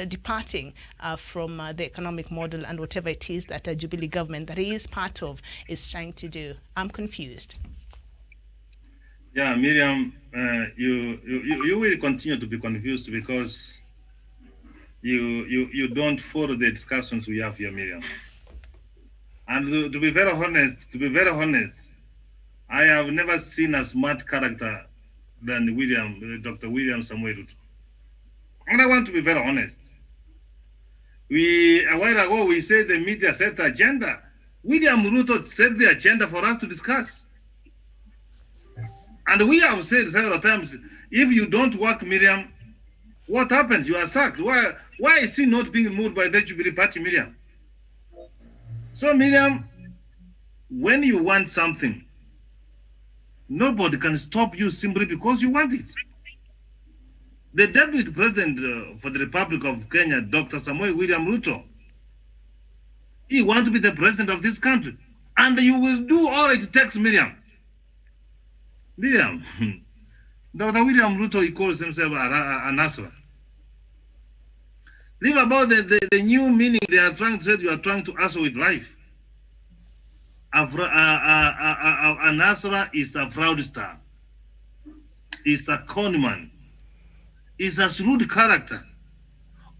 departing from the economic model and whatever it is that the Jubilee government that he is part of is trying to do. I'm confused. Yeah, Miriam, you will continue to be confused because you don't follow the discussions we have here, Miriam. And to be very honest, I have never seen a smart character than Dr. William Samuel Ruto. And I want to be very honest. A while ago, we said the media set the agenda. William Ruto set the agenda for us to discuss. And we have said several times, if you don't work, Miriam, what happens? You are sacked. Why is he not being moved by the Jubilee Party, Miriam? So, Miriam, when you want something, nobody can stop you simply because you want it. The Deputy President for the Republic of Kenya, Dr. Samuel William Ruto, he wants to be the president of this country. And you will do all it takes, Miriam. Miriam, Dr. William Ruto, he calls himself an Asra. Leave about the new meaning they are trying to say you are trying to answer with life. An Asra is a fraudster. Is a conman. Is a shrewd character.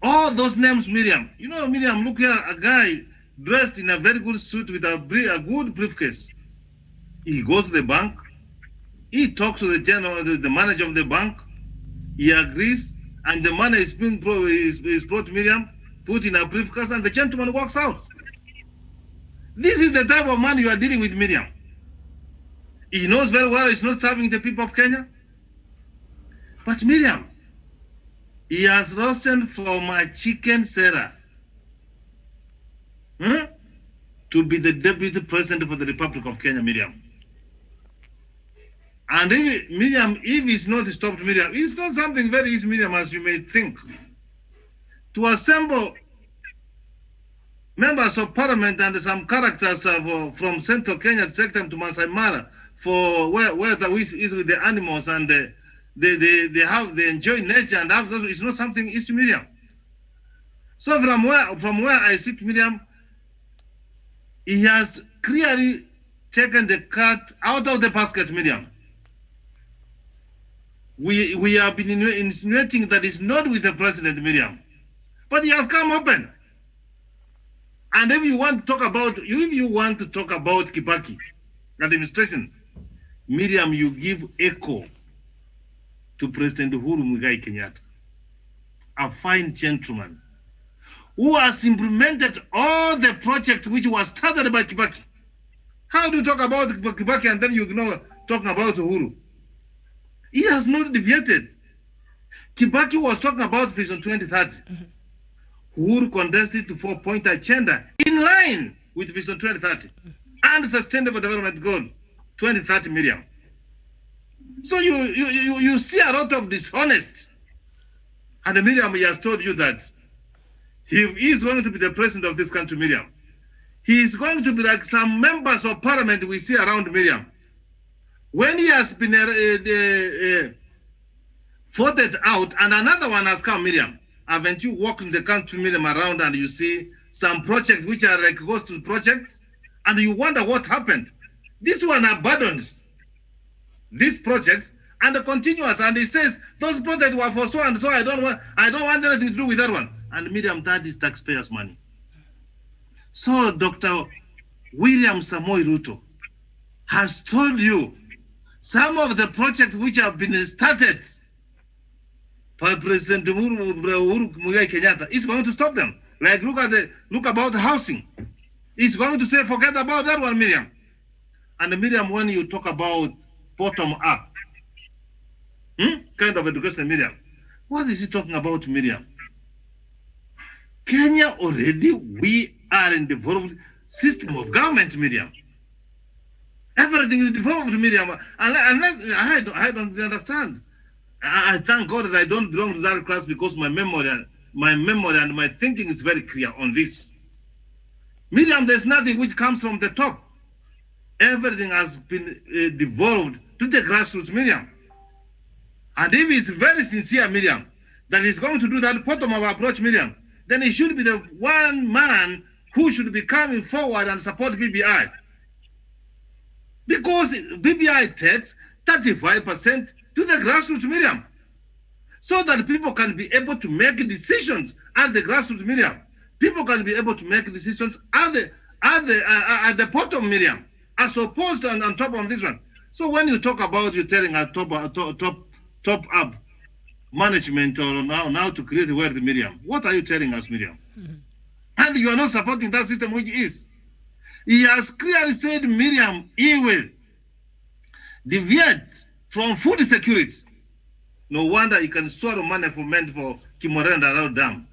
All those names, Miriam. You know, Miriam, look here, a guy dressed in a very good suit with a good briefcase. He goes to the bank He talks to the manager of the bank. He agrees, and the money is being brought to Miriam, put in a briefcase, and the gentleman walks out. This is the type of money you are dealing with, Miriam. He knows very well he's not serving the people of Kenya. But Miriam, he has risen from a chicken seller to be the deputy president for the Republic of Kenya, Miriam. And if he's not stopped, Miriam, it's not something very easy, Miriam, as you may think. To assemble members of parliament and some characters from central Kenya to take them to Masai Mara for where the wish is with the animals, and they enjoy nature, and have those, it's not something easy, Miriam. So from where I sit, Miriam, he has clearly taken the cat out of the basket, Miriam. We have been insinuating that it's not with the president, Miriam, but he has come open. And if you want to talk about Kibaki administration, Miriam, you give echo to President Uhuru Muigai Kenyatta, a fine gentleman who has implemented all the projects which was started by Kibaki. How do you talk about Kibaki and then you ignore talking about Uhuru? He has not deviated. Kibaki was talking about Vision 2030. Uhuru condensed it to 4-point agenda in line with Vision 2030 and Sustainable Development Goal 2030, Miriam. So you see a lot of dishonest. And Miriam, he has told you that he is going to be the president of this country, Miriam. He is going to be like some members of parliament we see around, Miriam. When he has been voted out and another one has come, Miriam, haven't you walked in the country, Miriam, around and you see some projects which are like ghost projects and you wonder what happened? This one abandons these projects and continues, and he says those projects were for so and so, I don't want anything to do with that one. And Miriam, that is taxpayers' money. So Dr. William Samoei Ruto has told you some of the projects which have been started by President Uhuru Muigai Kenyatta is going to stop them. Like look about housing. He's going to say forget about that one, Miriam. And Miriam, when you talk about bottom up kind of education, Miriam, what is he talking about, Miriam? Kenya already, we are in developed system of government, Miriam. Everything is developed, Miriam. I don't understand. I thank God that I don't belong to that class because my memory and my thinking is very clear on this. Miriam, there's nothing which comes from the top. Everything has been devolved to the grassroots, Miriam. And if he's very sincere, Miriam, that he's going to do that bottom of approach, Miriam, then he should be the one man who should be coming forward and support BBI. Because BBI takes 35% to the grassroots, Miriam, so that people can be able to make decisions at the grassroots, Miriam. People can be able to make decisions at the bottom, Miriam, as opposed to on top of this one. So when you talk about you telling a top up management or now to create wealth, Miriam, what are you telling us, Miriam? And you are not supporting that system, which is. He has clearly said, Miriam, he will deviate from food security. No wonder he can swallow money meant for Kimorenda Road Dam.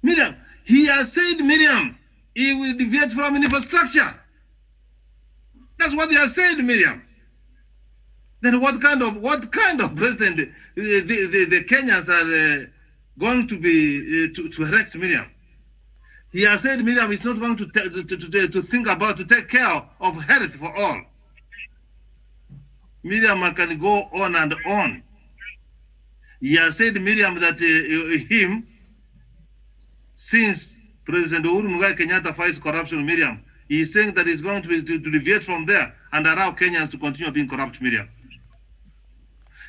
Miriam, he has said, Miriam, he will deviate from infrastructure. That's what he has said, Miriam. Then what kind of president the Kenyans are going to be to elect, Miriam? He has said, Miriam is not going to think about to take care of health for all. Miriam can go on and on. He has said, Miriam, that him, since President Uhuru Muigai Kenyatta fights corruption, Miriam, he is saying that he's going to deviate from there and allow Kenyans to continue being corrupt, Miriam.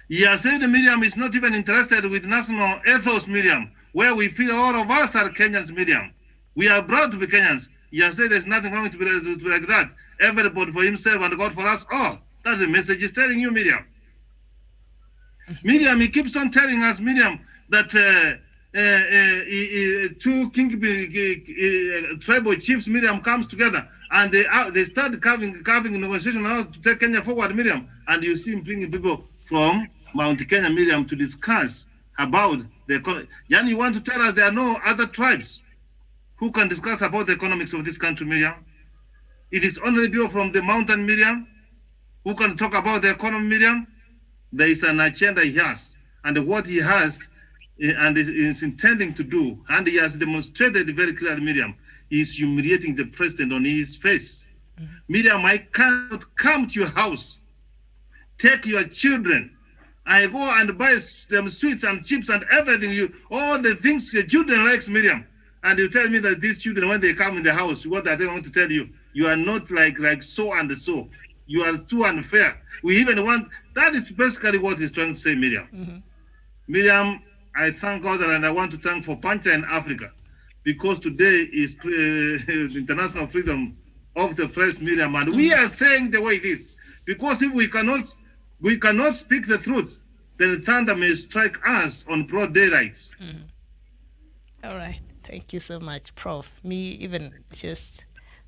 He has said Miriam is not even interested with national ethos, Miriam, where we feel all of us are Kenyans, Miriam. We are proud to be Kenyans. He has said there's nothing going to be like that. everybody for himself and God for us all. That's the message he's telling you, Miriam. Miriam, he keeps on telling us, Miriam, that two tribal chiefs, Miriam, comes together and they start carving negotiation how to take Kenya forward, Miriam. And you see him bringing people from Mount Kenya, Miriam, to discuss about the economy. Jan, you want to tell us there are no other tribes who can discuss about the economics of this country, Miriam? It is only people from the mountain, Miriam, who can talk about the economy, Miriam. There is an agenda he has, and what he has and is intending to do, and he has demonstrated very clearly, Miriam, he is humiliating the president on his face. Miriam, I cannot come to your house, take your children, I go and buy them sweets and chips and everything, all the things your children likes, Miriam, and you tell me that these children, when they come in the house, what are they going to tell you? You are not like so and so. You are too unfair. We even want, that is basically what he's trying to say, Miriam. Miriam, I thank God and I want to thank for Punchline Africa, because today is International Freedom of the Press, Miriam, and we are saying the way it is. Because if we cannot speak the truth, then thunder may strike us on broad daylight. All right. Thank you so much, Prof. Me, even just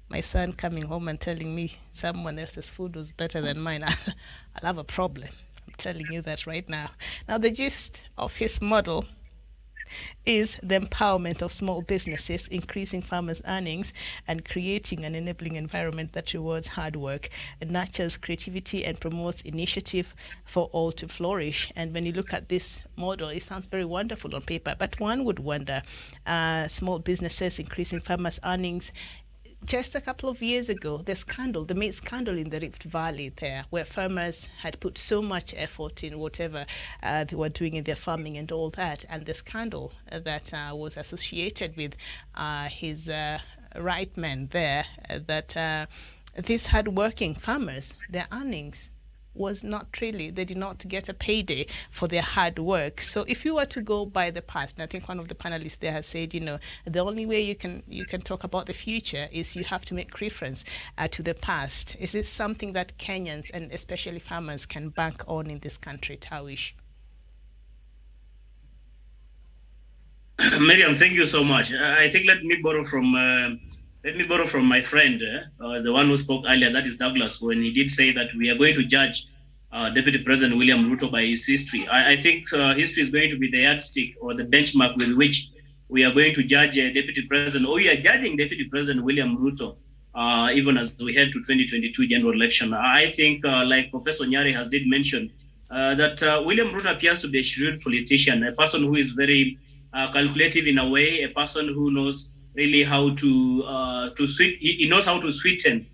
my son coming home and telling me someone else's food was better than mine, I'll have a problem. I'm telling you that right now. Now, the gist of his model is the empowerment of small businesses, increasing farmers' earnings, and creating an enabling environment that rewards hard work and nurtures creativity and promotes initiative for all to flourish. And when you look at this model, it sounds very wonderful on paper, but one would wonder, small businesses increasing farmers' earnings. Just a couple of years ago, the meat scandal in the Rift Valley there, where farmers had put so much effort in whatever they were doing in their farming and all that, and the scandal that was associated with his right man there, that these hard-working farmers, their earnings was not really, they did not get a payday for their hard work. So if you were to go by the past, and I think one of the panelists there has said, the only way you can talk about the future is you have to make reference to the past. Is it something that Kenyans and especially farmers can bank on in this country, Tawish? Miriam, thank you so much. I think let me borrow from my friend, the one who spoke earlier, that is Douglas, when he did say that we are going to judge Deputy President William Ruto by his history. I think history is going to be the yardstick or the benchmark with which we are going to judge Deputy President, or we are judging Deputy President William Ruto, even as we head to 2022 general election. I think, like Professor Nyari has did mention, that William Ruto appears to be a shrewd politician, a person who is very calculative in a way, a person who knows really how to he knows how to sweeten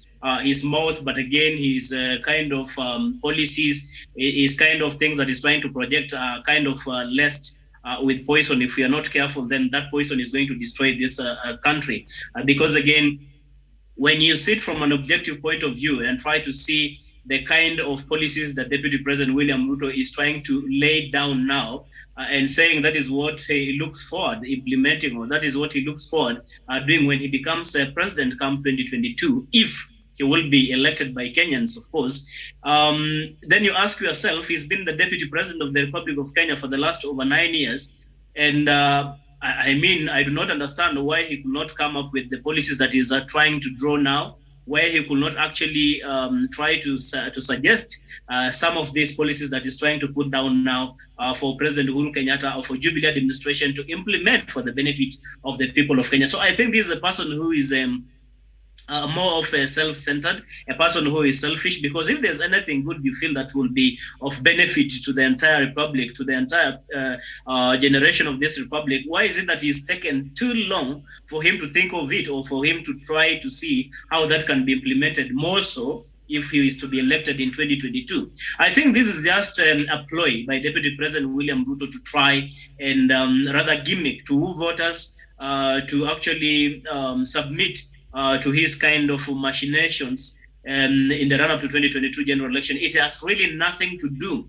his mouth, but again, his kind of policies, his kind of things that he's trying to project kind of laced with poison. If we are not careful, then that poison is going to destroy this country. Because again, when you sit from an objective point of view and try to see the kind of policies that Deputy President William Ruto is trying to lay down now, and saying that is what he looks forward implementing, or that is what he looks forward doing when he becomes president come 2022, if he will be elected by Kenyans, of course, then you ask yourself, he's been the Deputy President of the Republic of Kenya for the last over 9 years, and I mean, I do not understand why he could not come up with the policies that he's trying to draw now, where he could not actually try to suggest some of these policies that he's trying to put down now for President Uhuru Kenyatta or for Jubilee administration to implement for the benefit of the people of Kenya. So I think this is a person who is more of a self-centered, a person who is selfish, because if there's anything good you feel that will be of benefit to the entire republic, to the entire generation of this republic, why is it that it's taken too long for him to think of it, or for him to try to see how that can be implemented, more so if he is to be elected in 2022? I think this is just a ploy by Deputy President William Ruto to try and rather gimmick to woo voters to actually submit to his kind of machinations in the run-up to 2022 general election. It has really nothing to do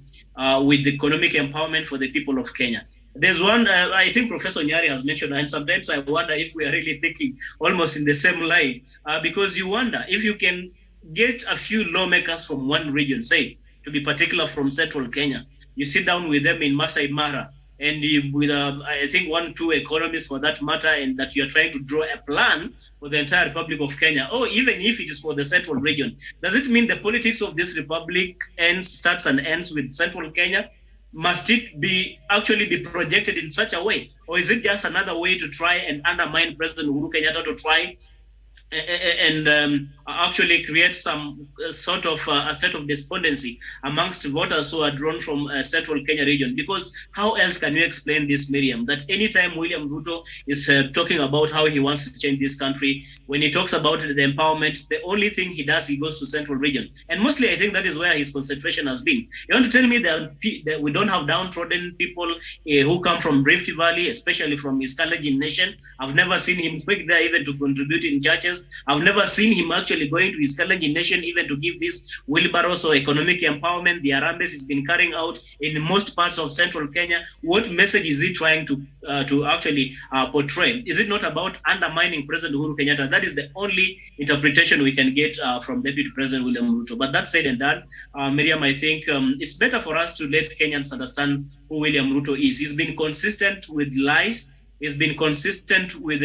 with the economic empowerment for the people of Kenya. There's one, I think Professor Nyari has mentioned, and sometimes I wonder if we are really thinking almost in the same line, because you wonder if you can get a few lawmakers from one region, say, to be particular from central Kenya. You sit down with them in Masai Mara, and with, I think, 1-2 economists for that matter, and that you're trying to draw a plan for the entire Republic of Kenya, or even if it is for the central region. Does it mean the politics of this republic starts and ends with central Kenya? Must it be actually be projected in such a way? Or is it just another way to try and undermine President Uhuru Kenyatta, to try and actually create some sort of a state of despondency amongst voters who are drawn from central Kenya region? Because how else can you explain this, Miriam, that anytime William Ruto is talking about how he wants to change this country, when he talks about the empowerment, the only thing he does, he goes to central region. And mostly I think that is where his concentration has been. You want to tell me that we don't have downtrodden people who come from Rift Valley, especially from his Kalenjin nation? I've never seen him quick there even to contribute in churches. I've never seen him actually going to his Kalenjin nation even to give this wheelbarrows or economic empowerment the Harambes has been carrying out in most parts of central Kenya. What message is he trying to actually portray? Is it not about undermining President Uhuru Kenyatta? That is the only interpretation we can get from Deputy President William Ruto. But that said and done, Miriam, I think it's better for us to let Kenyans understand who William Ruto is. He's been consistent with lies. He's been consistent with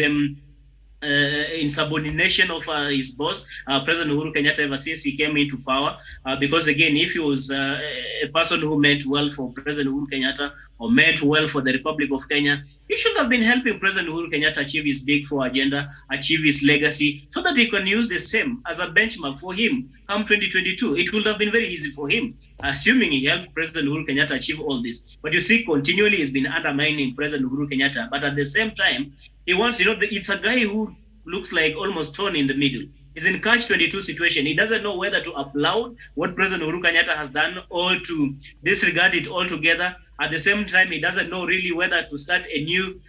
insubordination of his boss, President Uhuru Kenyatta, ever since he came into power. Because again, if he was a person who meant well for President Uhuru Kenyatta or meant well for the Republic of Kenya, he should have been helping President Uhuru Kenyatta achieve his Big Four agenda, achieve his legacy, so that he can use the same as a benchmark for him come 2022. It would have been very easy for him, assuming he helped President Uhuru Kenyatta achieve all this. But you see, continually he's been undermining President Uhuru Kenyatta. But at the same time, he wants, it's a guy who looks like almost torn in the middle. He's in catch-22 situation. He doesn't know whether to applaud what President Uhuru Kenyatta has done or to disregard it altogether. At the same time, he doesn't know really whether to start a new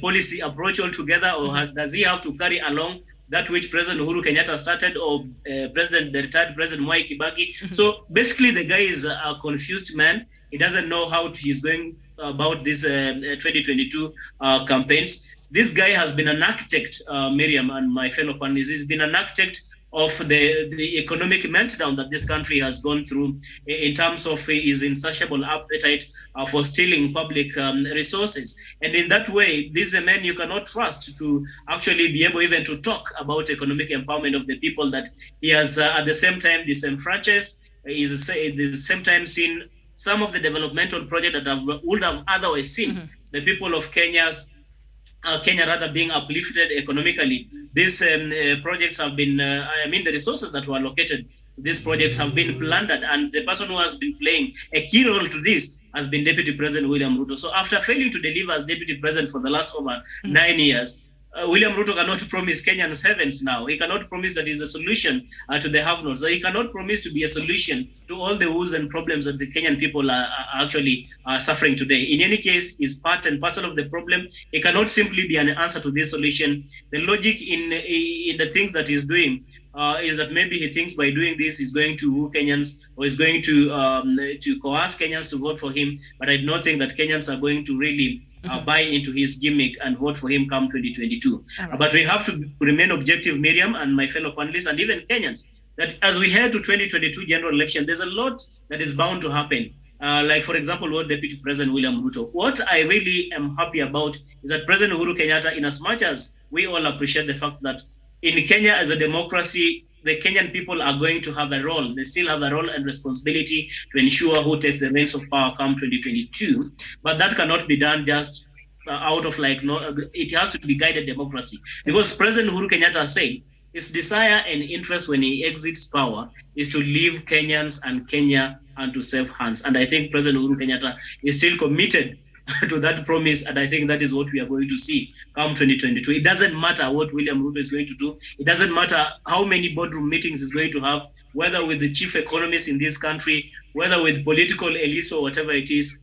policy approach altogether, or does he have to carry along that which President Uhuru Kenyatta started, or the retired President Mwai Kibaki. So basically, the guy is a confused man. He doesn't know how he's going about this 2022 campaigns. This guy has been an architect, Miriam and my fellow panelists, he's been an architect of the economic meltdown that this country has gone through in terms of his insatiable appetite for stealing public resources. And in that way, this is a man you cannot trust to actually be able even to talk about economic empowerment of the people that he has at the same time disenfranchised. He's at the same time seen some of the developmental projects that would have otherwise seen the people of Kenya being uplifted economically. These projects have been, the resources that were allocated, these projects have been plundered, and the person who has been playing a key role to this has been Deputy President William Ruto. So after failing to deliver as Deputy President for the last over 9 years, William Ruto cannot promise Kenyans heavens now. He cannot promise that he's a solution to the have-nots. He cannot promise to be a solution to all the woes and problems that the Kenyan people are actually suffering today. In any case, he's part and parcel of the problem. He cannot simply be an answer to this solution. The logic in the things that he's doing is that maybe he thinks by doing this he's going to woo Kenyans, or is going to coerce Kenyans to vote for him. But I do not think that Kenyans are going to really buy into his gimmick and vote for him come 2022. Right. But we have to remain objective, Miriam and my fellow panelists, and even Kenyans, that as we head to 2022 general election, there's a lot that is bound to happen. Like, for example, what Deputy President William Ruto. What I really am happy about is that President Uhuru Kenyatta, in as much as we all appreciate the fact that in Kenya as a democracy, the Kenyan people are going to have a role. They still have a role and responsibility to ensure who takes the reins of power come 2022. But that cannot be done just out of it has to be guided democracy. Because President Uhuru Kenyatta said his desire and interest when he exits power is to leave Kenyans and Kenya unto safe hands. And I think President Uhuru Kenyatta is still committed to that promise, and I think that is what we are going to see come 2022. It doesn't matter what William Ruto is going to do. It doesn't matter how many boardroom meetings he's going to have, whether with the chief economists in this country, whether with political elites or whatever it is.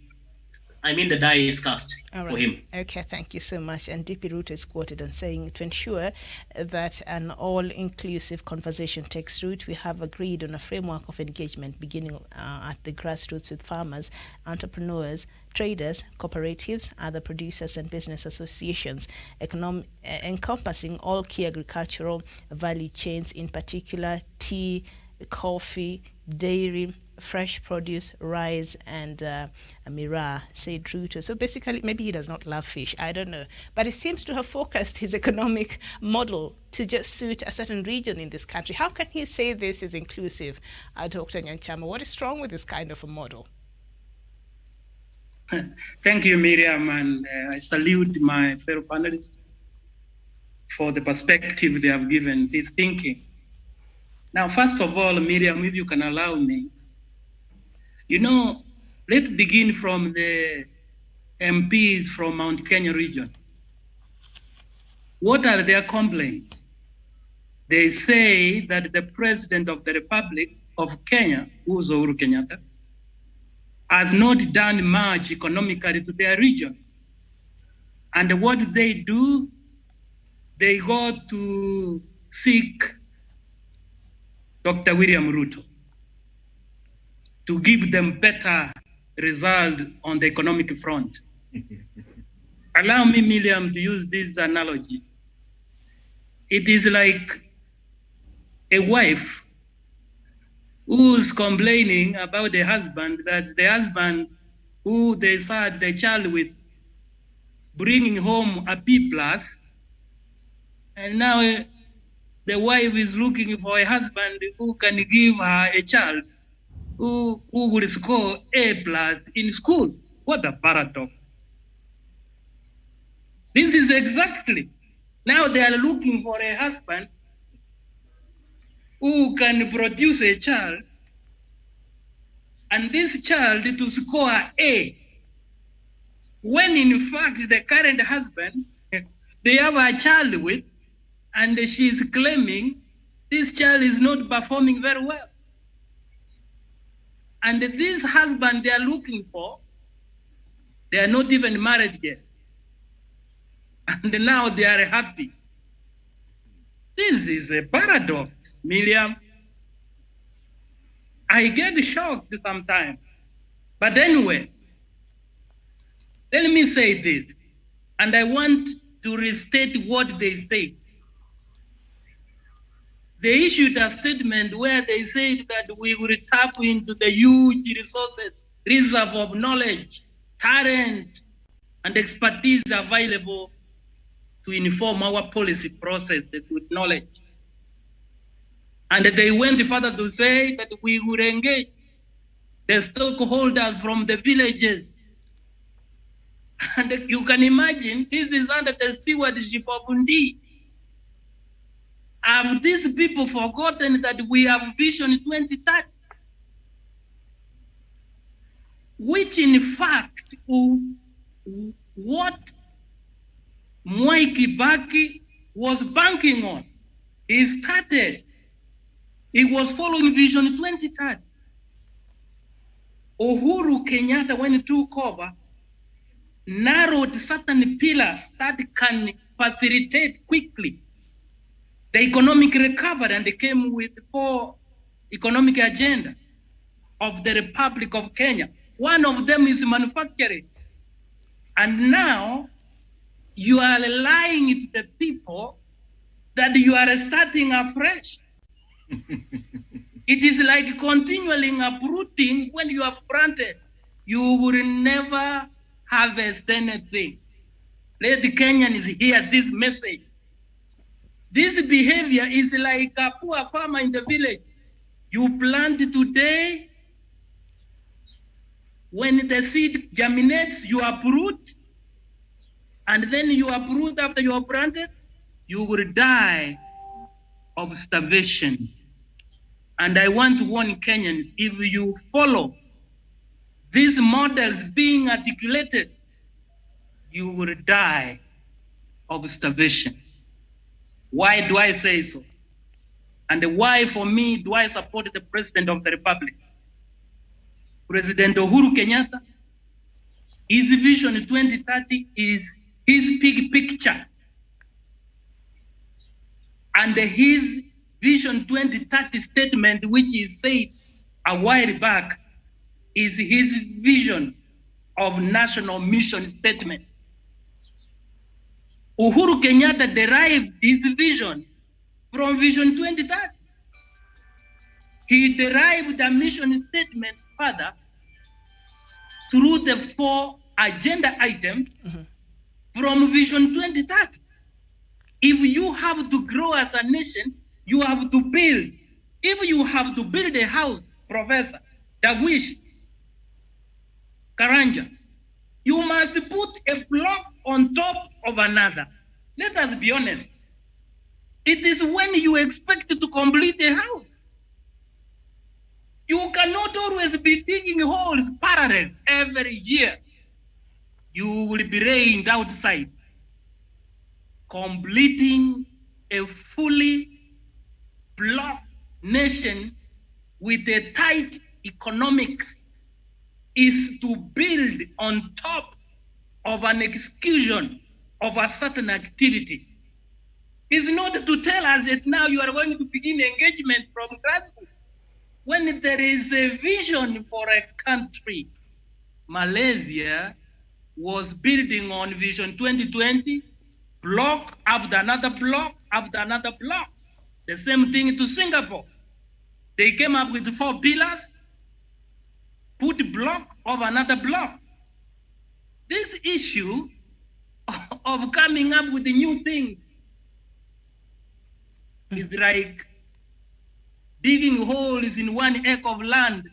the die is cast for him. Okay, thank you so much. And DP Ruto is quoted on saying, to ensure that an all-inclusive conversation takes root, we have agreed on a framework of engagement beginning at the grassroots with farmers, entrepreneurs, traders, cooperatives, other producers and business associations, encompassing all key agricultural value chains, in particular tea, coffee, dairy, fresh produce, rice, and miraa, said Ruto. So basically, maybe he does not love fish, I don't know. But he seems to have focused his economic model to just suit a certain region in this country. How can he say this is inclusive, Dr. Nyanchama? What is wrong with this kind of a model? Thank you, Miriam, and I salute my fellow panelists for the perspective they have given this thinking. Now, first of all, Miriam, if you can allow me, let's begin from the MPs from Mount Kenya region. What are their complaints? They say that the President of the Republic of Kenya, who's Uhuru Kenyatta, has not done much economically to their region. And what they do, they go to seek Dr. William Ruto to give them better result on the economic front. Allow me, Miriam, to use this analogy. It is like a wife who's complaining about the husband, that the husband who they had the child with bringing home a B+, and now the wife is looking for a husband who can give her a child who will score A+ in school. What a paradox. This is exactly, now they are looking for a husband who can produce a child, and this child to score A, when in fact the current husband they have a child with, and she's claiming this child is not performing very well. And this husband they are looking for, they are not even married yet. And now they are happy. This is a paradox, Miriam. I get shocked sometimes. But anyway, let me say this, and I want to restate what they say. They issued a statement where they said that we will tap into the huge resources, reserve of knowledge, talent, and expertise available to inform our policy processes with knowledge. And they went further to say that we would engage the stakeholders from the villages. And you can imagine, this is under the stewardship of Undi. Have these people forgotten that we have Vision 2030? Which in fact, what Mwai Kibaki was banking on. He started, he was following Vision 2030. Uhuru Kenyatta, when he took over, narrowed certain pillars that can facilitate quickly the economic recovery, and they came with the 4 economic agenda of the Republic of Kenya. One of them is manufacturing. And now you are lying to the people that you are starting afresh. It is like continually uprooting when you have planted. You will never harvest anything. Let the Kenyans hear this message. This behavior is like a poor farmer in the village. You plant today, when the seed germinates, you uproot, and then you uproot after you have planted, you will die of starvation. And I want to warn Kenyans, if you follow these models being articulated, you will die of starvation. Why do I say so? And why, for me, do I support the President of the Republic? President Uhuru Kenyatta His vision 2030 is his big picture. And his vision 2030 statement, which he said a while back, is his vision of national mission statement. Uhuru Kenyatta derived his vision from Vision 2030. He derived the mission statement further through the 4 agenda items from Vision 2030. If you have to grow as a nation, you have to build. If you have to build a house, Professor Dawish Karanja, you must put a block on top of another. Let us be honest. It is when you expect to complete a house. You cannot always be digging holes parallel every year. You will be rained outside. Completing a fully blocked nation with a tight economics is to build on top of an execution of a certain activity. It's not to tell us that now you are going to begin engagement from grassroots. When there is a vision for a country, Malaysia was building on Vision 2020, block after another block after another block. The same thing to Singapore. They came up with 4 pillars, put block of another block. This issue of coming up with the new things is like digging holes in 1 acre of land,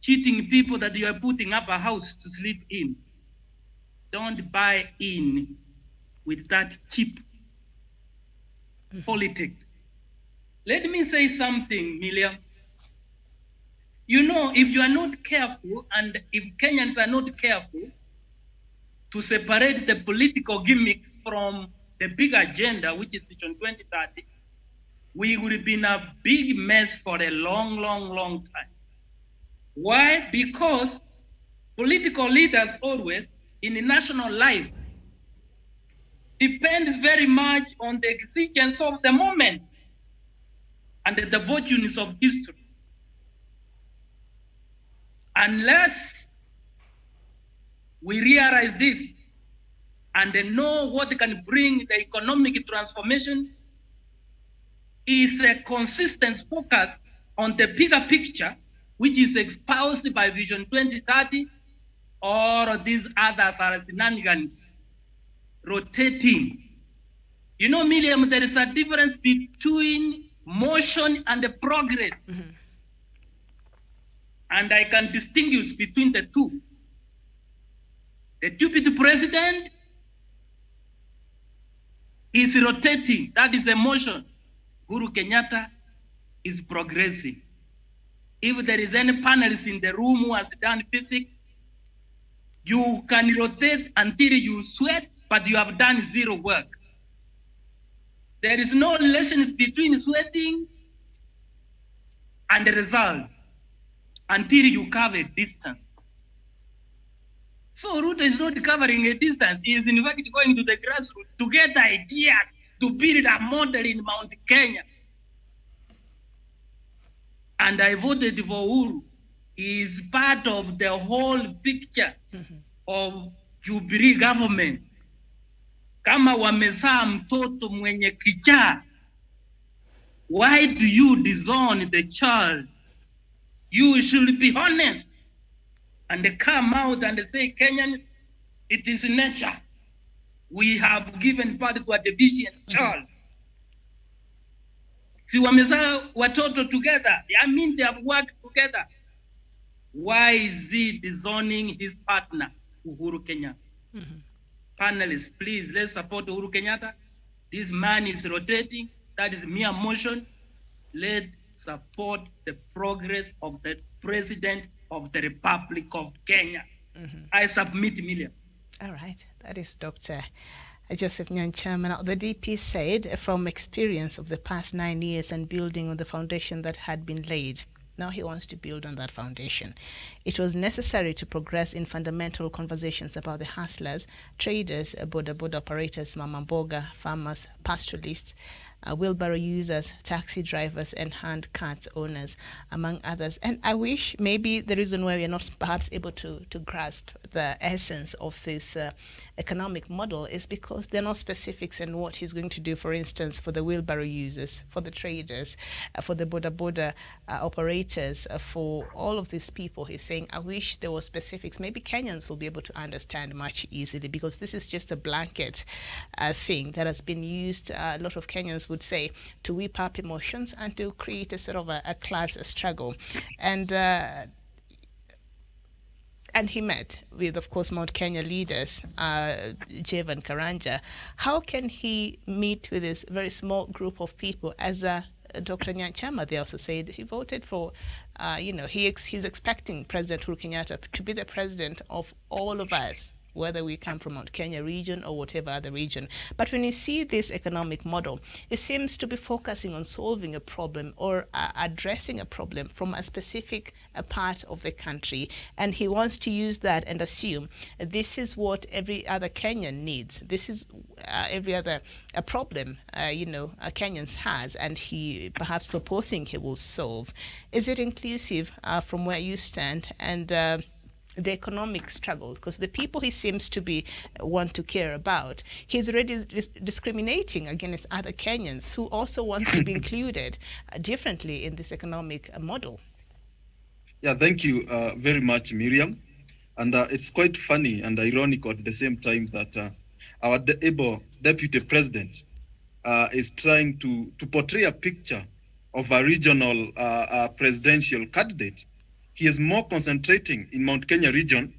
cheating people that you are putting up a house to sleep in. Don't buy in with that cheap politics. Let me say something, Miriam. You know, if you are not careful, and if Kenyans are not careful to separate the political gimmicks from the big agenda, which is Vision 2030, we will be in a big mess for a long, long, long time. Why? Because political leaders always, in the national life, depends very much on the exigence of the moment and the fortunes of history. Unless we realize this and know what can bring the economic transformation, is a consistent focus on the bigger picture, which is espoused by Vision 2030, or these others are shenanigans, rotating. You know, Miriam, there is a difference between motion and the progress. And I can distinguish between the two. The deputy president is rotating, that is a motion. Uhuru Kenyatta is progressing. If there is any panelist in the room who has done physics, you can rotate until you sweat, but you have done zero work. There is no relation between sweating and the result until you cover a distance. So Ruto is not covering a distance. He is in fact going to the grassroots to get ideas to build a model in Mount Kenya. And I voted for Uhuru. He is part of the whole picture of Jubilee government. Kama wamezaa mtoto mwenye kichaa, why do you disown the child? You should be honest and come out and say, Kenyan, it is nature. We have given birth to a deficient child. Si wamezaa watoto together. I mean, they have worked together. Why is he disowning his partner, Uhuru Kenyatta? Panelists, please, let's support Uhuru Kenyatta. This man is rotating. That is mere motion. Let's support the progress of the President of the Republic of Kenya. I submit, Miriam. All right, that is Dr. Joseph Nyanchama. Now, the DP said from experience of the past 9 years and building on the foundation that had been laid, Now he wants to build on that foundation. It was necessary to progress in fundamental conversations about the hustlers, traders, boda operators, mama mboga, farmers, pastoralists, wheelbarrow users, taxi drivers, and hand carts owners, among others. And I wish maybe the reason why we are not perhaps able to grasp the essence of this economic model is because there are no specifics in what he's going to do, for instance, for the wheelbarrow users, for the traders, for the boda operators, for all of these people. He's saying, I wish there were specifics. Maybe Kenyans will be able to understand much easily, because this is just a blanket thing that has been used, a lot of Kenyans would say, to whip up emotions and to create a sort of a class struggle. And he met with, of course, Mount Kenya leaders, Jevan Karanja. How can he meet with this very small group of people? As Dr. Nyanchama, they also said, he voted for, he's expecting President Uhuru Kenyatta to be the president of all of us, whether we come from Mount Kenya region or whatever other region. But when you see this economic model, it seems to be focusing on solving a problem or addressing a problem from a specific part of the country. And he wants to use that and assume this is what every other Kenyan needs. This is every other problem, Kenyans has, and he perhaps proposing he will solve. Is it inclusive from where you stand? And the economic struggle, because the people he seems to be want to care about, he's already discriminating against other Kenyans who also wants to be included differently in this economic model. Yeah, thank you very much, Miriam. And it's quite funny and ironic at the same time that our able deputy president is trying to portray a picture of a regional presidential candidate. He is more concentrating in Mount Kenya region,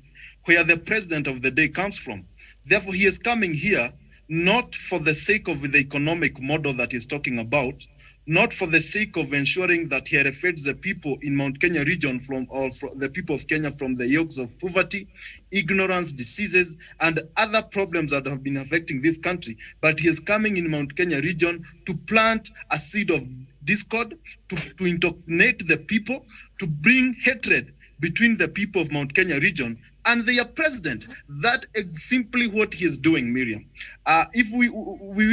where the president of the day comes from. Therefore, he is coming here not for the sake of the economic model that he's talking about, not for the sake of ensuring that he refits the people in Mount Kenya region from the people of Kenya from the yokes of poverty, ignorance, diseases, and other problems that have been affecting this country. But he is coming in Mount Kenya region to plant a seed of discord, to indoctrinate the people, to bring hatred between the people of Mount Kenya region and their president. That is simply what he is doing, Miriam. If we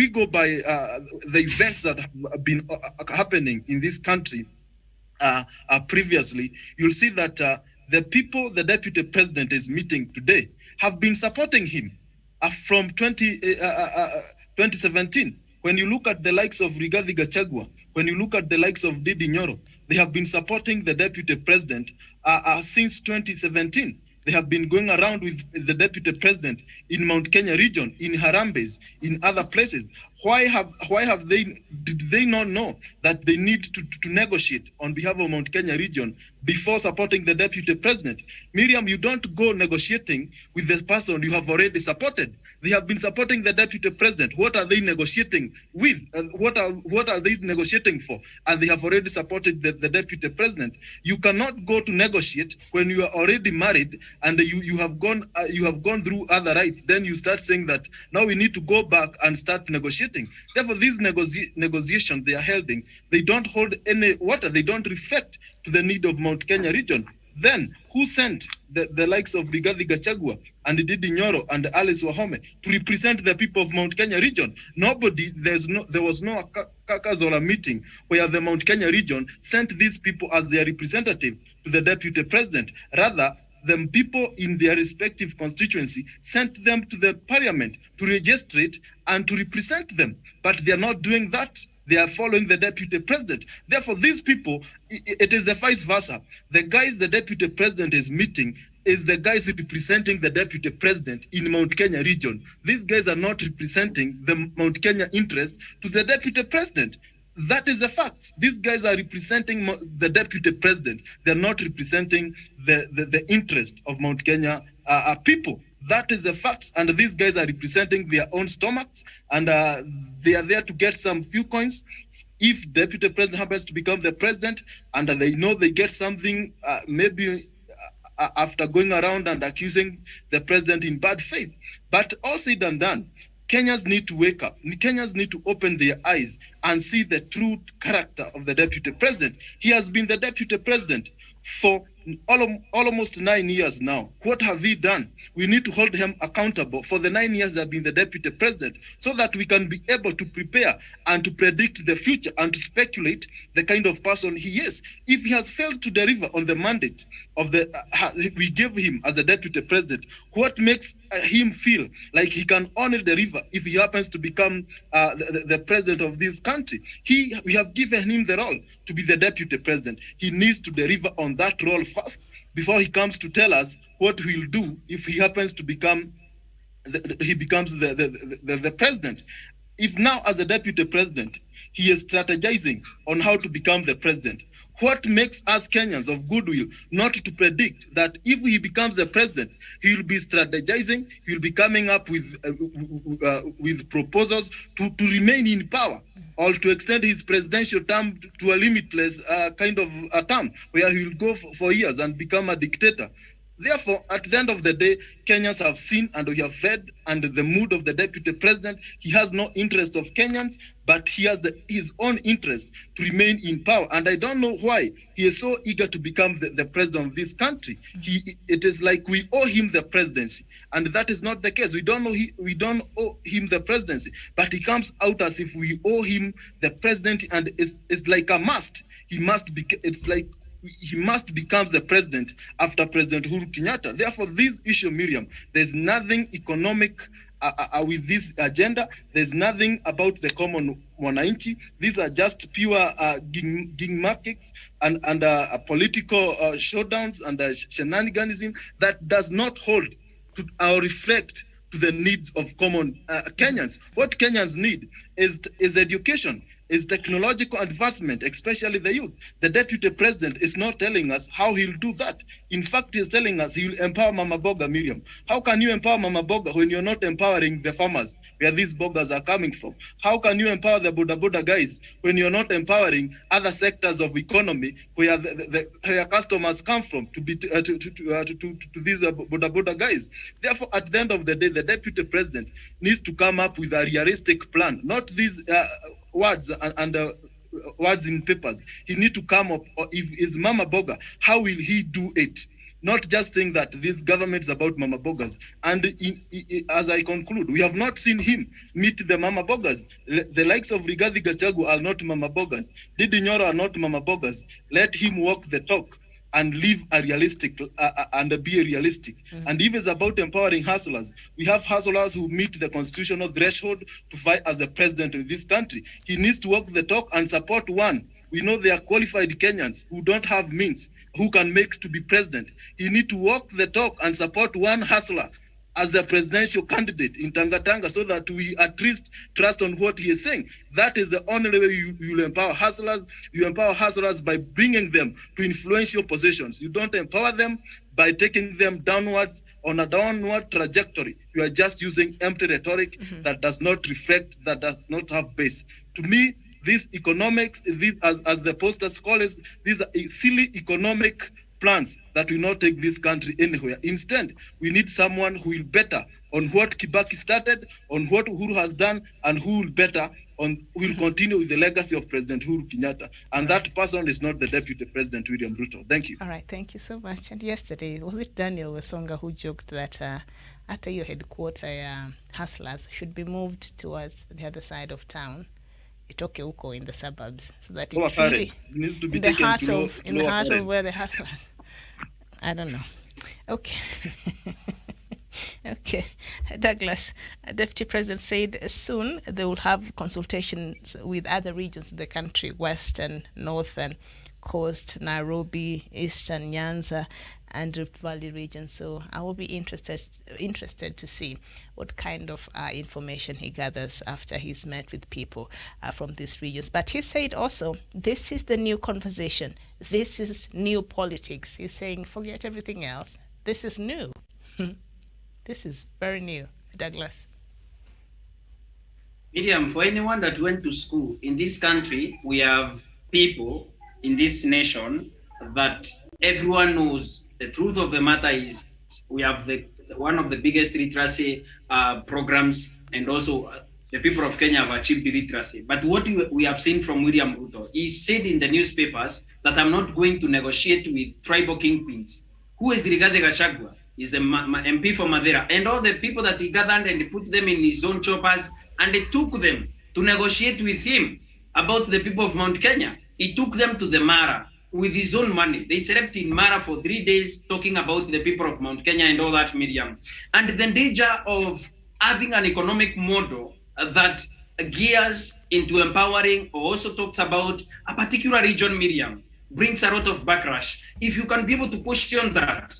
go by the events that have been happening in this country previously, you'll see that the people the deputy president is meeting today have been supporting him from 2017. When you look at the likes of Rigathi Gachagua, when you look at the likes of Didi Nyoro, they have been supporting the deputy president since 2017. They have been going around with the deputy president in Mount Kenya region, in Harambes, in other places. Did they not know that they need to negotiate on behalf of Mount Kenya region before supporting the deputy president? Miriam, you don't go negotiating with the person you have already supported. They have been supporting the deputy president. What are they negotiating with? What are they negotiating for? And they have already supported the deputy president. You cannot go to negotiate when you are already married and you have gone through other rights. Then you start saying that now we need to go back and start negotiating. Therefore, these negotiations they are holding, they don't hold any water. They don't reflect to the need of Mount Kenya region. Then who sent the likes of Rigathi Gachagua and Didi Nyoro and Alice Wahome to represent the people of Mount Kenya region? Nobody. There was no Kakazola meeting where the Mount Kenya region sent these people as their representative to the deputy president. Rather, the people in their respective constituency sent them to the parliament to registrate and to represent them. But they are not doing that. They are following the deputy president. Therefore, these people, it is the vice versa. The guys the deputy president is meeting is the guys representing the deputy president in Mount Kenya region. These guys are not representing the Mount Kenya interest to the deputy president. That is the fact. These guys are representing the deputy president. They're not representing the interest of Mount Kenya people. That is the fact. And these guys are representing their own stomachs, and they are there to get some few coins. If deputy president happens to become the president, and they know they get something, maybe after going around and accusing the president in bad faith. But all said and done, Kenyans need to wake up. Kenyans need to open their eyes and see the true character of the deputy president. He has been the deputy president for almost 9 years now. What have he done? We need to hold him accountable for the 9 years that been the deputy president, so that we can be able to prepare and to predict the future and to speculate the kind of person he is. If he has failed to deliver on the mandate of the we gave him as a deputy president, what makes him feel like he can only deliver if he happens to become the president of this country? We have given him the role to be the deputy president. He needs to deliver on that role first before he comes to tell us what he'll do if he happens to become the president. If now, as a deputy president, he is strategizing on how to become the president, what makes us Kenyans of goodwill not to predict that if he becomes the president, he will be strategizing, he will be coming up with proposals to remain in power, or to extend his presidential term to a limitless kind of a term where he will go for years and become a dictator. Therefore, at the end of the day, Kenyans have seen and we have read under the mood of the deputy president. He has no interest of Kenyans, but he has his own interest to remain in power. And I don't know why he is so eager to become the president of this country. It is like we owe him the presidency, and that is not the case. We don't owe him the presidency, but he comes out as if we owe him the presidency, and it's like a must. He must be. It's like he must become the president after President Uhuru Kenyatta. Therefore, this issue, Miriam, there's nothing economic with this agenda. There's nothing about the common mwananchi. These are just pure ging markets and political showdowns and shenaniganism that does not hold to or reflect to the needs of common Kenyans. What Kenyans need is education, is technological advancement, especially the youth. The deputy president is not telling us how he'll do that. In fact, he's telling us he'll empower Mama Boga, Miriam. How can you empower Mama Boga when you're not empowering the farmers where these bogas are coming from? How can you empower the Boda guys when you're not empowering other sectors of economy where where customers come from to these Boda guys? Therefore, at the end of the day, the deputy president needs to come up with a realistic plan, not these words and words in papers. He need to come up, or if is Mama Boga, how will he do it? Not just saying that this government is about Mama Bogas. And as I conclude, we have not seen him meet the Mama Bogas. The likes of Rigathi Gachagua are not Mama Bogas. Didi Nyoro are not Mama Bogas. Let him walk the talk and live a realistic and be realistic. And if it's about empowering hustlers, we have hustlers who meet the constitutional threshold to fight as the president of this country. He needs to walk the talk and support one. We know they are qualified Kenyans who don't have means, who can make to be president. He needs to walk the talk and support one hustler as the presidential candidate in Tanga, so that we at least trust on what he is saying. That is the only way you'll empower hustlers. You empower hustlers by bringing them to influential positions. You don't empower them by taking them downwards on a downward trajectory. You are just using empty rhetoric that does not reflect, that does not have base. To me, these economics, as the posters call it, these are silly economic plans that will not take this country anywhere. Instead, we need someone who will better on what Kibaki started, on what Uhuru has done, and who will better on, will continue with the legacy of President Uhuru Kenyatta. And that person is not the Deputy President, William Ruto. Thank you. All right, thank you so much. And yesterday, was it Daniel Wesonga who joked that after your headquarters, hustlers should be moved towards the other side of town? Itoke huko in the suburbs, so that it really needs to be in the taken heart to of in the heart of where the hustlers. I don't know. Okay. Okay. Douglas, Deputy President said soon they will have consultations with other regions of the country, Western, Northern, Coast, Nairobi, Eastern, Nyanza, and Rift Valley region. So I will be interested to see what kind of information he gathers after he's met with people from these regions. But he said also, this is the new conversation. This is new politics. He's saying, forget everything else. This is new. This is very new. Douglas. Miriam, for anyone that went to school in this country, we have people in this nation that everyone knows. The truth of the matter is we have the one of the biggest literacy programs, and also the people of Kenya have achieved literacy. But what we have seen from William Ruto, he said in the newspapers that I'm not going to negotiate with tribal kingpins. Who is Rigathi Gachagua? He's a MP for Madeira. And all the people that he gathered and put them in his own choppers, and they took them to negotiate with him about the people of Mount Kenya. He took them to the Mara with his own money. They slept in Mara for 3 days talking about the people of Mount Kenya and all that, Miriam. And the danger of having an economic model that gears into empowering or also talks about a particular region, Miriam, brings a lot of backlash. If you can be able to question that,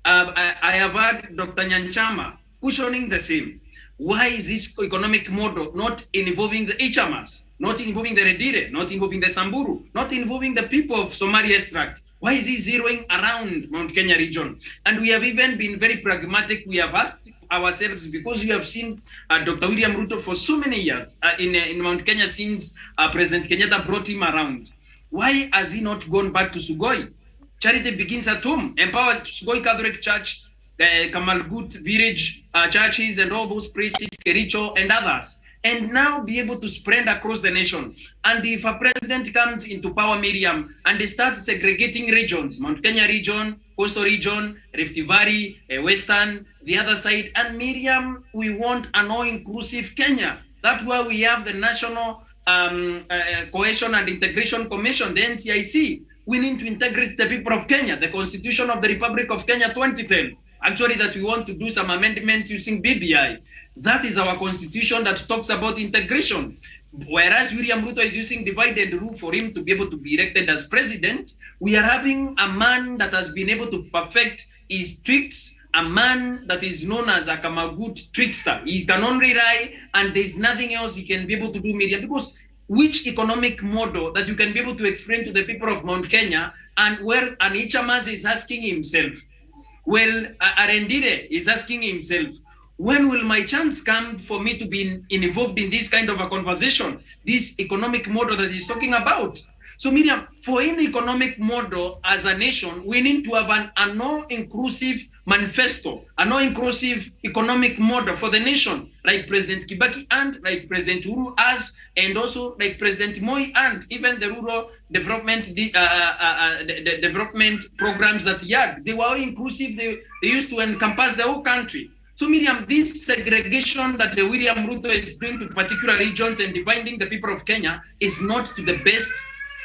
I have heard Dr. Nyanchama questioning the same. Why is this economic model not involving the HMAs, not involving the Redire, not involving the Samburu, not involving the people of Somali Extract? Why is he zeroing around Mount Kenya region? And we have even been very pragmatic. We have asked ourselves, because we have seen Dr. William Ruto for so many years in Mount Kenya since President Kenyatta brought him around. Why has he not gone back to Sugoi? Charity begins at home. Empower Sugoi Catholic Church, Kamalgut village churches and all those places, Kericho and others, and now be able to spread across the nation. And if a president comes into power, Miriam, and they start segregating regions, Mount Kenya region, coastal region, Rift Valley, Western, the other side, and Miriam, we want an all-inclusive Kenya. That's why we have the National Cohesion and Integration Commission, the NCIC. We need to integrate the people of Kenya, the Constitution of the Republic of Kenya 2010. Actually, that we want to do some amendments using BBI. That is our constitution that talks about integration. Whereas William Ruto is using divide and rule for him to be able to be elected as president, we are having a man that has been able to perfect his tricks, a man that is known as a Kamagut trickster. He can only lie, and there's nothing else he can be able to do, Miriam, because which economic model that you can be able to explain to the people of Mount Kenya, and where an Ichamas is asking himself, well, Arendire is asking himself, when will my chance come for me to be involved in this kind of a conversation, this economic model that he's talking about? So Miriam, for any economic model as a nation, we need to have a no-inclusive manifesto, a no-inclusive economic model for the nation, like President Kibaki and like President Uhuru has, and also like President Moi and even the rural development, the development programs that he had. They were all inclusive. They used to encompass the whole country. So Miriam, this segregation that William Ruto is doing to particular regions and dividing the people of Kenya is not to the best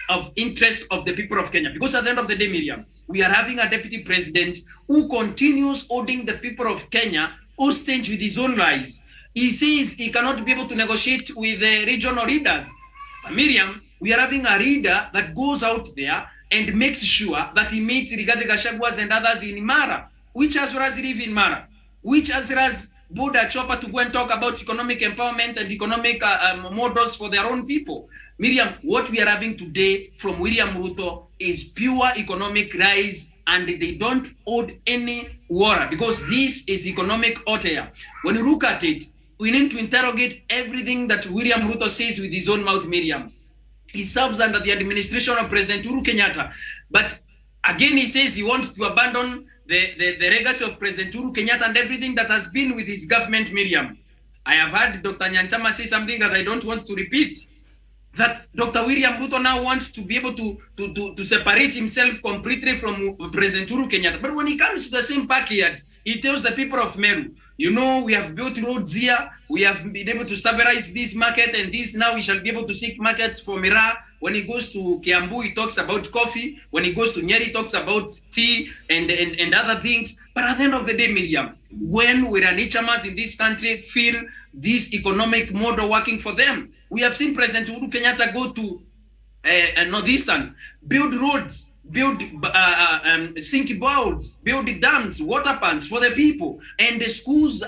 of interest of the people of Kenya. Because at the end of the day, Miriam, we are having a deputy president who continues holding the people of Kenya hostage with his own lies. He says he cannot be able to negotiate with the regional leaders. But Miriam, we are having a leader that goes out there and makes sure that he meets Rigathi Gachagua and others in Mara, which as well as live in Mara, which as well as board a chopper to go and talk about economic empowerment and economic models for their own people. Miriam, what we are having today from William Ruto is pure economic rise, and they don't hold any water, because this is economic hot air. When you look at it, we need to interrogate everything that William Ruto says with his own mouth, Miriam. He serves under the administration of President Uhuru Kenyatta. But again, he says he wants to abandon the legacy of President Uhuru Kenyatta and everything that has been with his government, Miriam. I have heard Dr. Nyanchama say something that I don't want to repeat, that Dr. William Ruto now wants to be able to separate himself completely from President Uhuru Kenyatta. But when he comes to the same backyard, he tells the people of Meru, you know, we have built roads here, we have been able to stabilize this market, and this now we shall be able to seek markets for Mira. When he goes to Kiambu, he talks about coffee. When he goes to Nyeri, he talks about tea and other things. But at the end of the day, Miriam, when we run HMAs in this country feel this economic model working for them, we have seen President Uhuru Kenyatta go to Northeastern, build roads, build sink bows, build dams, water pans for the people, and the schools